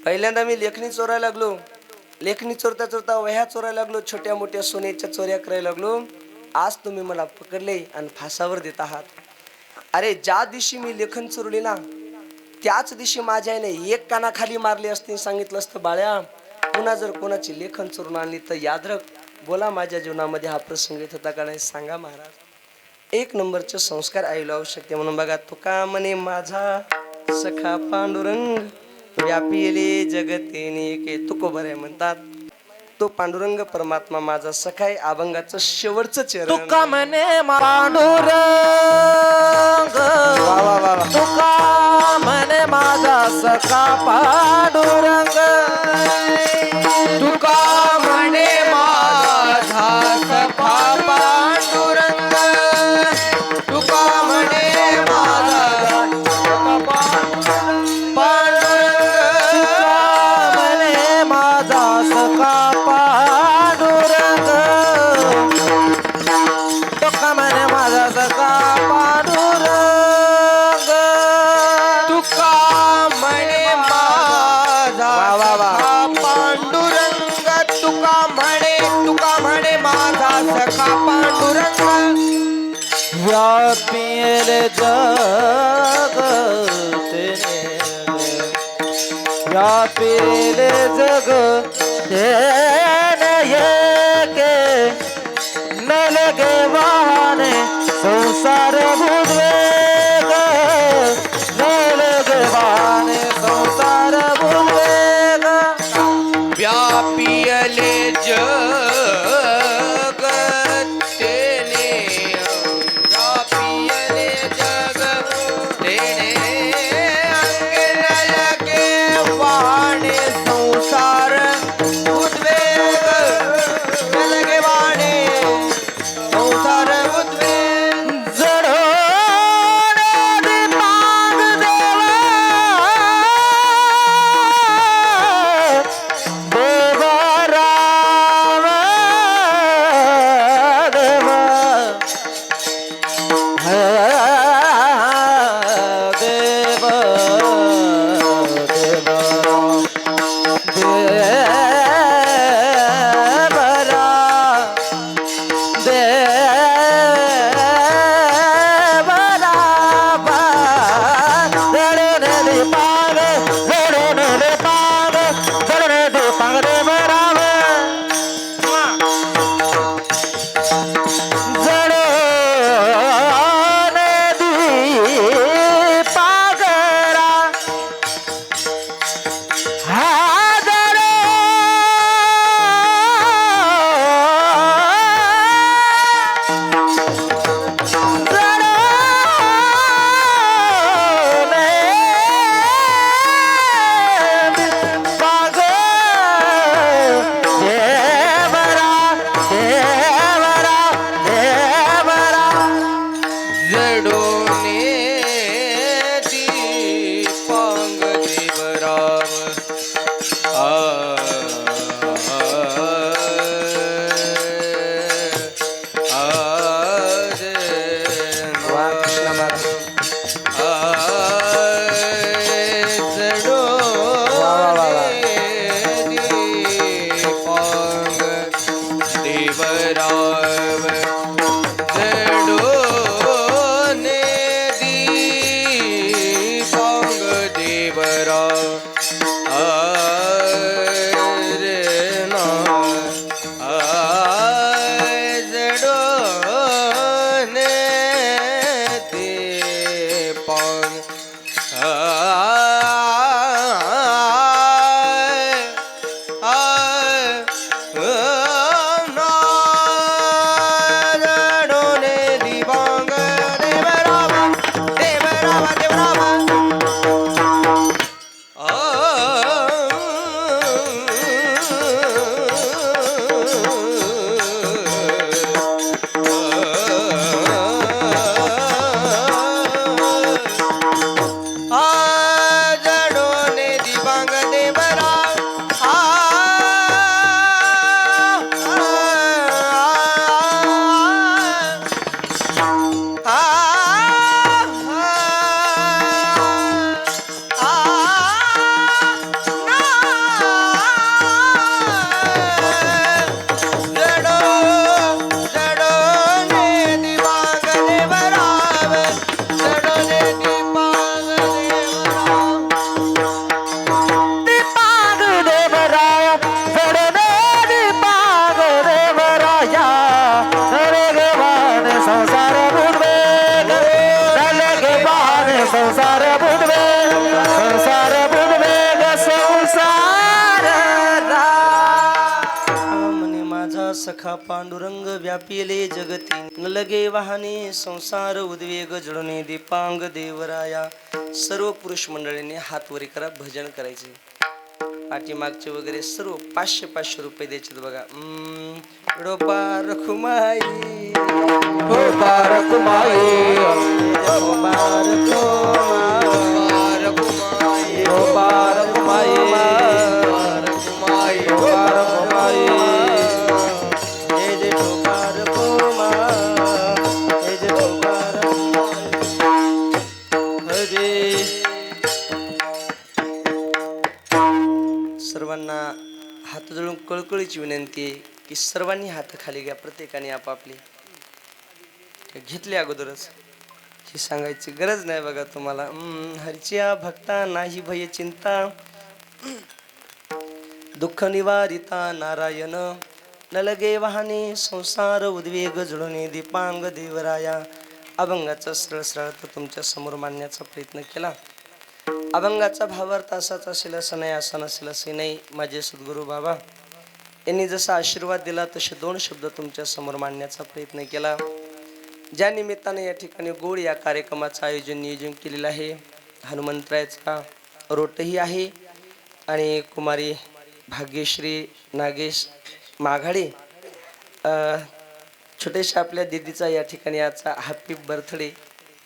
पहिल्यांदा मी लेखणी चोरायला लागलो. लेखणी चोरता चोरता वह्या चोरायला लागलो. छोट्या मोठ्या सोन्याच्या चोऱ्या करायला लागलो. आज तुम्ही मला पकडले आणि फासावर देत आहात. अरे ज्या दिवशी मी लेखन चोरली ना त्याच दिवशी माझ्या आईने एक कानाखाली मारली असती, सांगितलं असतं, बाळ्या पुन्हा जर कोणाची लेखन चोरून आणली तर याद रख. बोला माझ्या जीवनामध्ये हा प्रसंग येत होता का नाही? सांगा महाराज. 1 नंबरचे संस्कार आईला आवश्यक. म्हणून बघा, तुका म्हणे माझा सखा पांडुरंग व्यापिले जगते नेके. तुकोबर आहे म्हणतात. तो पांडुरंग परमात्मा माझा सखाय अभंगाचं शेवटचं चरण. तुका म्हणे पांडुरंग वा वा वा वा. तुका म्हणे माझा सखा पांडुरंग तुका म्हणे माझा सखा पांडुरंग तुका म्हणे माझा सखा पांडुरंग म्हणे माझा सखा पांडुरंग तुका म्हणे माझा सखा पांडुरंग तुका म्हणे माझा वा वा वा. सखा पांडुरंग तुका म्हणे माझा सखा पांडुरंग व्यापिले जग व्यापिले जग तेने येके न लगे वाहने संसार बुद्वेग न लगे वाहने संसार बुद्वेग व्यापियले जग तेने व्यापियले जग तेने अंगे न लगे वाणे संसार उद्वेग न लगे वाणे संसार उद्वेग जडोने दीपांग देवा देवा राम देवा देवा सारखा पांडुरंग व्यापिले जगती न लगे वाहने संसार उद्वेग जडणे दीपांग देवराया. सर्व पुरुष मंडळींनी हात वरी करा, भजन करायचे. पाठीमागचे वगैरे सर्व 500 रुपये द्यायचे बघा. डोपा रखुमाई हो बारकुमाई हो बारकुमाई, हो बारकुमाई हो बारकुमाई हे जे ठोकार कोमा, हे जे ठोकार हरे. सर्वांना हात जोडून कळकळीची विनंती आहे की सर्वांनी हात खाली घ्या. प्रत्येकाने आपापली घेतली अगोदरच, ही सांगायची गरज नाही बघा तुम्हाला. हरच्या भक्ता नाही भय चिंता, दुःख निवारिता नारायण. न लगे वाहने संसार उद्वेग जुळणे दीपांग देवराया. अभंगाचा सरळ सरळ तर तुमच्या समोर मांडण्याचा प्रयत्न केला. अभंगाचा भावार्थ असाच असेल असं नाही, असा नसेल असे नाही. माझे सद्गुरू बाबा यांनी जसा आशीर्वाद दिला तसे 2 शब्द तुमच्या समोर मांडण्याचा प्रयत्न केला. ज्या निमित्ताने या ठिकाणी गोड या कार्यक्रमाचं नियोजन केलेलं आहे. हनुमंतरायाचा रोटही आहे आणि कुमारी भाग्यश्री नागेश माघाडे छोट्याशा आपल्या दीदीचा या ठिकाणी याचा हॅपी बर्थडे.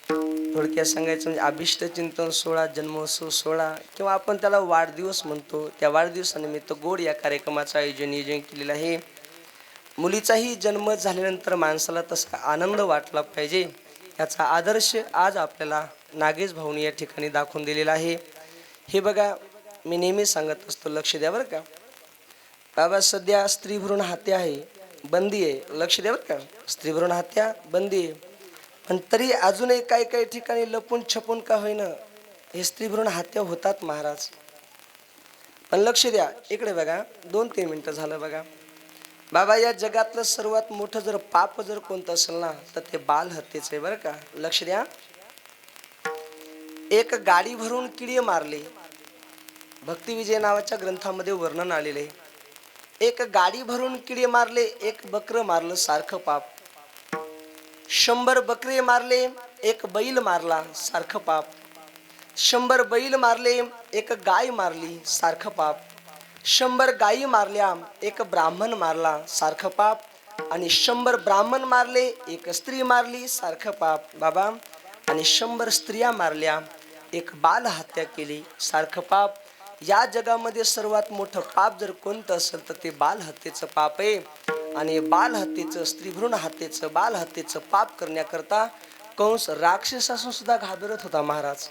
थोडक्यात सांगायचं म्हणजे अभिष्ट चिंतन सोहळा, जन्मोत्सव सोहळा किंवा आपण त्याला वाढदिवस म्हणतो. त्या वाढदिवसानिमित्त गोड या कार्यक्रमाचं नियोजन केलेलं आहे. मुलीचाही जन्म झाल्यानंतर माणसाला तसा आनंद वाटला पाहिजे, याचा आदर्श आज आपल्याला नागेश भाऊनी या ठिकाणी दाखवून दिलेला आहे. हे बघा, मी नेहमी सांगत असतो, लक्ष द्या बरं का बाबा. सध्या स्त्री भ्रूण हत्या आहे, बंदी आहे. लक्ष द्या बरं का, स्त्री भ्रूण हत्या बंदी आहे. पण तरी अजूनही काही ठिकाणी लपून छपून का होईना हे स्त्री भ्रूण हत्या होतात महाराज. पण लक्ष द्या, इकडे बघा. 2-3 मिनिटं झालं बघा बाबा. या जगातलं सर्वात मोठं जर पाप जर कोणतं असेल ना तर ते बाल हत्येचं आहे बरं का. लक्ष द्या. एक गाडी भरून किडे मारले, भक्तिविजय नावाच्या ग्रंथामध्ये वर्णन आलेले आहे. एक गाडी भरून किडे मारले, एक बकर मारलं, सारखं पाप. 100 बकरे मारले, एक बैल मारला, सारखं पाप. 100 बैल मारले, एक गाय मारली, सारखं पाप. 100 गायी मारल्या, एक ब्राह्मण मारला, सारखं पाप. आणि 100 ब्राह्मण मारले, एक स्त्री मारली, सारखं पाप बाबा. आणि 100 स्त्रिया मारल्या, एक बाल हत्या केली, सारखं पाप. या जगामध्ये सर्वात मोठं पाप जर कोणतं असेल तर ते बाल हत्येचं पाप आहे. आणि बाल हत्येचं, स्त्रीभ्रूण हत्येचं, बाल हत्येचं पाप करण्याकरता कंस राक्षस असून सुद्धा घाबरत होता महाराज.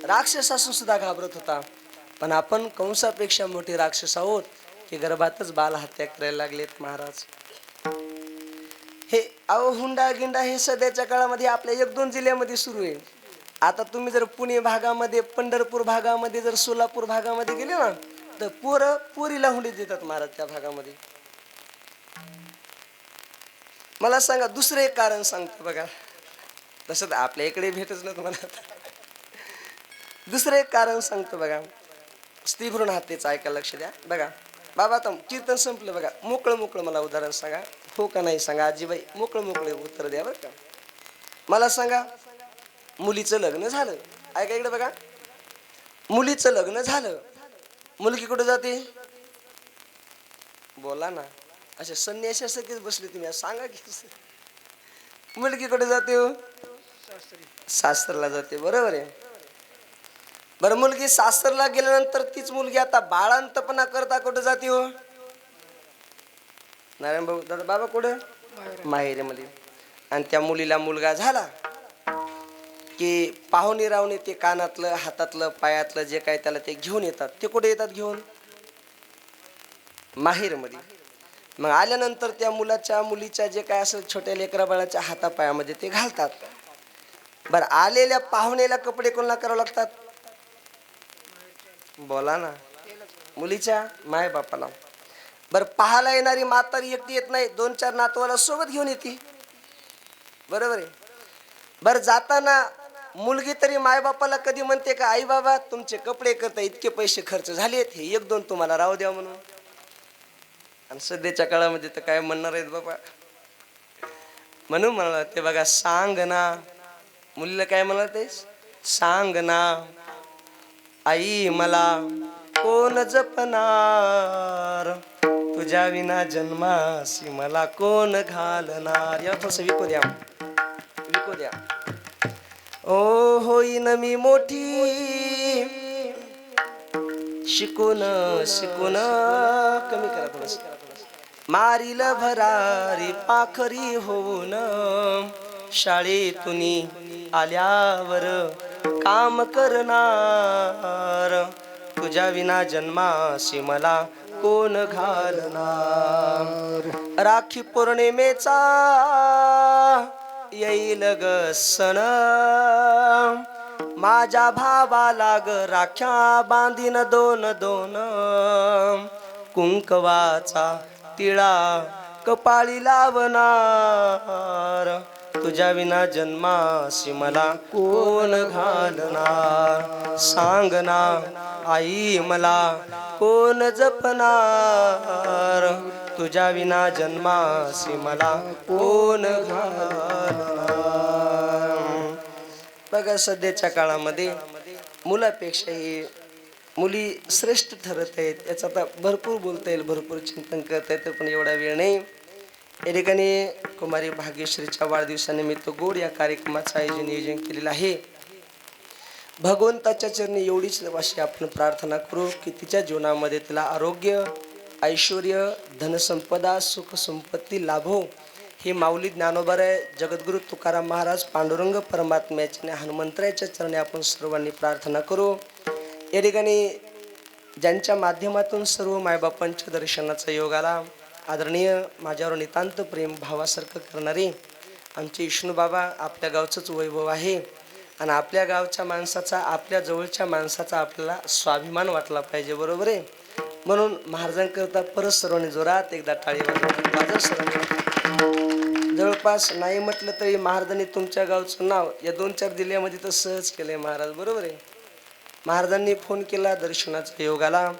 राक्षस असून सुद्धा घाबरत होता. पण आपण कंसापेक्षा मोठे राक्षस आहोत की गर्भातच बाल हत्या करायला लागलेत महाराज. हे हुंडा गिंडा हे सध्याच्या काळामध्ये आपल्या 1-2 जिल्ह्यामध्ये सुरू आहे. आता तुम्ही जर पुणे भागामध्ये, पंढरपूर भागामध्ये, जर सोलापूर भागामध्ये गेले ना तर पोरीला हुंडी देतात महाराज त्या भागामध्ये. मला सांगा, दुसरं एक कारण सांगतो बघा. तसं तर आपल्या इकडे भेटच ना तुम्हाला. दुसरं एक कारण सांगतो बघा, स्त्रीभ्रूण हत्येचं. ऐका, लक्ष द्या बघा बाबा. आता कीर्तन संपलं बघा. मोकळं मला उदाहरण सांगा, हो का नाही सांगा. आजीबाई मोकळे उत्तर द्या बरं का. मला सांगा, मुलीचं लग्न झालं. ऐका इकडे बघा, मुलीचं लग्न झालं, मुलगी कुठे जाते? बोला ना, असे संन्यासासारखेच बसले तुम्ही, सांगा की मुलगी कुठे जाते हो? सासरला जाते. बरोबर आहे. बरं, मुलगी सासरला गेल्यानंतर तीच मुलगी आता बाळांतपणा करता कुठे जाते हो? नारायण भाऊ दादा बाबा कुठं? माहेरीमध्ये. आणि त्या मुलीला मुलगा झाला की पाहुणे रावणे ते कानातलं, हातातलं, पायातलं जे काय त्याला ते घेऊन येतात. ते कुठे येतात घेऊन? माहेरमध्ये. मग आल्यानंतर त्या मुलीच्या जे काय असं छोट्या लेकरा बाळाच्या हातापायामध्ये ते घालतात. बरं, आलेल्या पाहुण्याला कपडे कोणाला करावं लागतात? बोला ना, मुलीच्या माय बापाला. बरं, पाहायला येणारी म्हातारी एकटी येत नाही, 2-4 नातवाला सोबत घेऊन येते. बरोबर आहे. बरं, जाताना मुलगी तरी माय बापाला कधी म्हणते का, आई बाबा तुमचे कपडे करता इतके पैसे खर्च झालेत, हे 1-2 तुम्हाला राहू द्या म्हणून? आणि सध्याच्या काळामध्ये तर काय म्हणणार आहेत बाबा. म्हणून म्हणलं ते बघा, सांग ना मुलीला काय म्हणलं ते, सांग ना आई मला कोण जपणार, तुझ्या विना जन्मासी मला कोण घालणार. या थोडस विकू द्या, विकू द्या. ओ होईन मी मोठी शिकून शिकून, कमी करा थोडस, मारील भरारी पाखरी होऊन, शाळेतून आल्यावर काम करणार, तुझ्या विना जन्माशी मला कोण घालणार. राखी पौर्णिमेचा येईल ग सण, माझ्या भावाला ग राख्या बांधीन दोन दोन, कुंकवाचा तिळा कपाळी लावणार, तुझ्या विना जन्माशी मला कोण घालणार. सांग ना आई मला कोण जपणार, तुझ्या विना जन्माशी मला कोण घालणार. बघा सध्याच्या काळामध्ये मुलापेक्षाही मुली श्रेष्ठ ठरत आहेत. याचं आता भरपूर बोलता येईल, भरपूर चिंतन करता येतं, पण एवढा वेळ नाही. या ठिकाणी कुमारी भाग्यश्रीच्या वाढदिवसानिमित्त गोड या कार्यक्रमाचं नियोजन केलेलं आहे. भगवंताच्या चरणी एवढीच अशी आपण प्रार्थना करू की तिच्या जीवनामध्ये तिला आरोग्य, ऐश्वर्य, धनसंपदा, सुख संपत्ती लाभो. हे माऊली ज्ञानोबाराय, जगद्गुरु तुकाराम महाराज, पांडुरंग परमात्म्याच्या आणि हनुमंतरायाच्या चरणी आपण सर्वांनी प्रार्थना करू. या ठिकाणी ज्यांच्या माध्यमातून सर्व मायबापांच्या दर्शनाचा योग आला, आदरणीय माझ्यावर नितांत प्रेम भावासारखं करणारे आमचे विष्णू बाबा, आपल्या गावचंच वैभव आहे आणि आपल्या गावच्या माणसाचा, आपल्या जवळच्या माणसाचा आपल्याला स्वाभिमान वाटला पाहिजे, बरोबर आहे. म्हणून महाराजांकरता परत सर्वांनी जोरात एकदा टाळी वाजवा. सर्वांनी जवळपास नाही म्हटलं तरी महाराजांनी तुमच्या गावचं नाव या 2-4 जिल्ह्यामध्ये तर सहज केलंय महाराज, बरोबर आहे. महाराजांनी फोन केला, दर्शनाचा योग आला.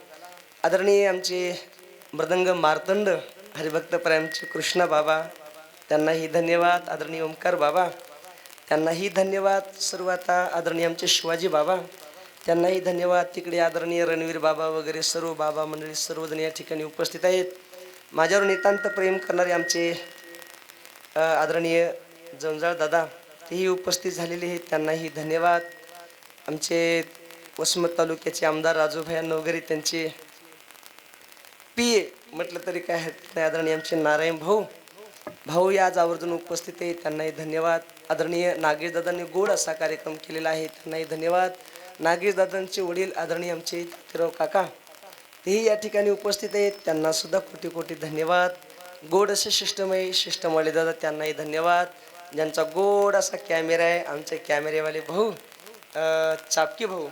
आदरणीय आमचे मृदंग मार्तंड हरिभक्तप्रायमचे कृष्णा बाबा, त्यांनाही धन्यवाद. आदरणीय ओमकार बाबा, त्यांनाही धन्यवाद. सर्व आता आदरणीय आमचे शिवाजी बाबा, त्यांनाही धन्यवाद. तिकडे आदरणीय रणवीर बाबा वगैरे सर्व बाबा मंडळी सर्वजण या ठिकाणी उपस्थित आहेत. माझ्यावर नितांत प्रेम करणारे आमचे आदरणीय जंजाळ दादा, तेही उपस्थित झालेले आहेत, त्यांनाही धन्यवाद. आमचे वसमत तालुक्याचे आमदार राजूभाई वगैरे, त्यांचे पीए म्हटलं तरी काय हरकत नाही, आदरणीय आमचे नारायण भाऊ भाऊ आज आवर्जून उपस्थित आहे, त्यांनाही धन्यवाद. आदरणीय नागेश दादांनी गोड असा कार्यक्रम केलेला आहे, त्यांनाही धन्यवाद. नागेश दादांचे वडील आदरणीय आमचे तात्याराव काका, तेही या ठिकाणी उपस्थित आहेत, त्यांना सुद्धा कोटी कोटी धन्यवाद. गोड असे शिष्टमवाले दादा, त्यांनाही धन्यवाद. ज्यांचा गोड असा कॅमेरा आहे, आमचे कॅमेरेवाले भाऊ चापकी भाऊ,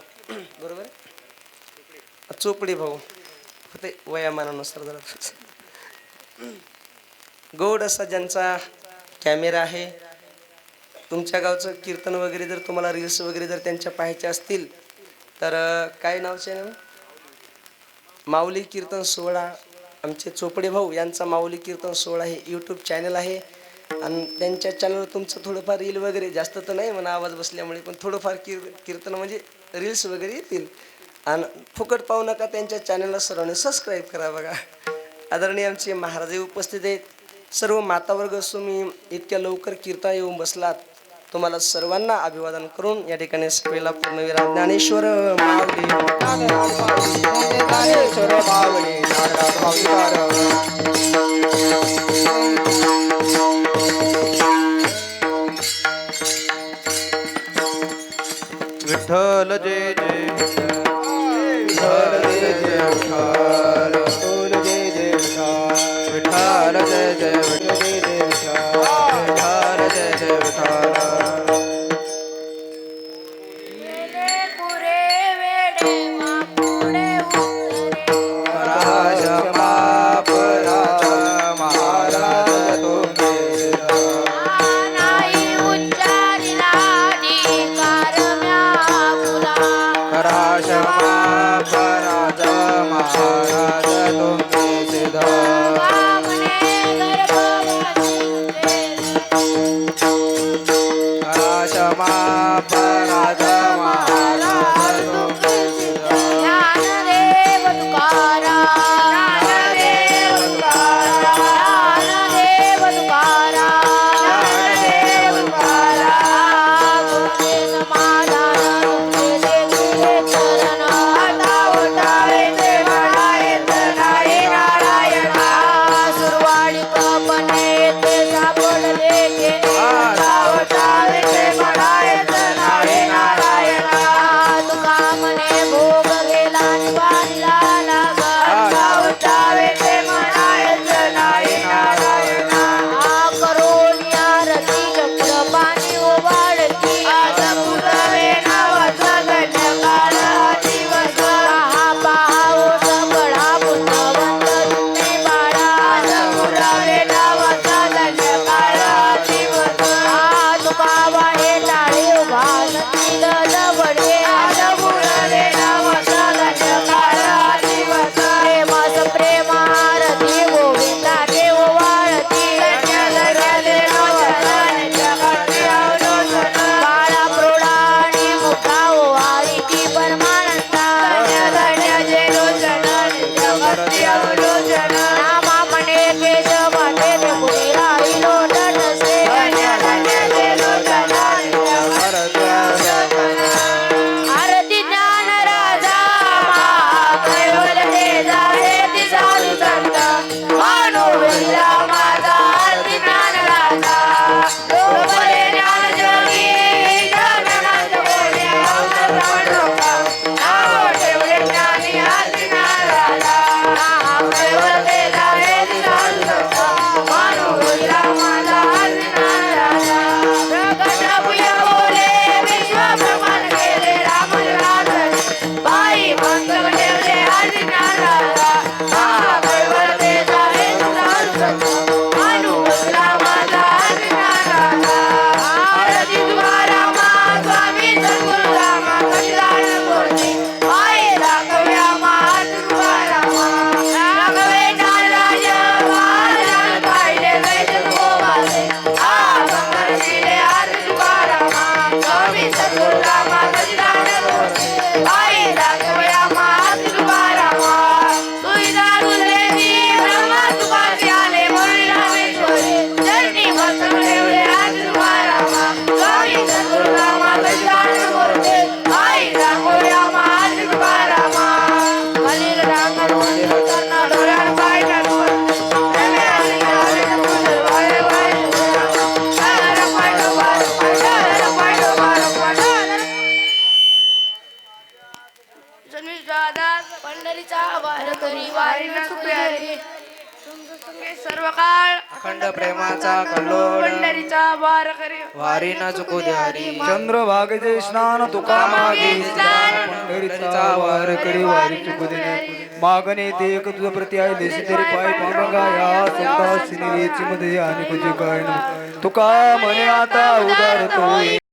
बरोबर, चोपडी भाऊ होते वयामानानुसार जरा. गोड असा ज्यांचा कॅमेरा आहे. तुमच्या गावचं कीर्तन वगैरे जर तुम्हाला रील्स वगैरे जर त्यांच्या पाहायच्या असतील तर काय नावचे आहे ना, माऊली कीर्तन सोहळा, आमचे चोपडे भाऊ यांचा माऊली कीर्तन सोहळा हे यूट्यूब चॅनल आहे. आणि त्यांच्या चॅनलवर तुमचं थोडंफार रील वगैरे, जास्त तर नाही म्हणा आवाज बसल्यामुळे, पण थोडंफार कीर्तन म्हणजे रील्स वगैरे येतील. आणि फुकट पाहू नका, त्यांच्या चॅनलला सर्वांनी सबस्क्राईब करा. बघा आदरणीय आमचे महाराजही उपस्थित आहेत. सर्व मातावर्ग, तुम्ही इतक्या लवकर कीर्तन येऊन बसलात, तुम्हाला सर्वांना अभिवादन करून या ठिकाणी सभेला पूर्णविराम. ज्ञानेश्वर माऊली, ज्ञानेश्वर माऊली, विठ्ठल जय जय विठ्ठल जय जय विठ्ठल, विठ्ठल जय जय विठ्ठल, विठ्ठल जय जय विठ्ठल, विठ्ठल जय जय विठ्ठल. महाराज बरोबरे ज्ञान जोगी ज्ञानानंद बोले पंढरोबा नाव ठेवले ज्ञानी आदिनाराला कैवल तेला हे दिनांचा मानो होईला माझा आदिनाराला प्रगट प्रिय बोले विश्व प्रमाण केले राम राधे बाई मंत्र ठेवले आदिनाराला कैवल तेला हे दिनांचा मानो होईला माझा आदिनाराला आरती तुकारामा स्वामी सद्गुरु रामा सच्चिदानंद मूर्ती बाई राघव्या महात तुकारामा राघवे नाराज महाराज पाहिले वैद्य गोवाले गंगर दिले आरती तुकारामा स्वामी सद्गुरु रामा सच्चिदानंद मूर्ती बाई राघव्या महात तुकारामा तुझा गुरुदेवी ब्रह्मा तुकाचे आले मुरली रामेश्वरी चरणी वस्त्र ठेवले आरती तुकारामा स्वामी सद्गुरु रामा सच्चिदानंद मूर्ती बाई राघव्या महात तुकारामा अनिल रांगण मंदिर करना डोळ्यावर पाय टाकून प्रेमे आले आले नकुल वाय वाय शहर पाठोपाठ शहर पाठोपाठ जन्मी दास पंढरीचा वार करी वारी न सुप्यारी संगे सर्व काळ अखंड प्रेमाचा कल्लोळ पंढरीचा वार करी वारी न चुकू द्यारी चंद्रभागेचे स्नान तुका मागे पंढरीचा वार करी वारी चुकू देणे मागणे ते एक तुझ प्रति आहे देशी तरी पाय पांडुरंगा या संतास मध्ये आणि तुझे काय तुका म्हणे आता उदार तो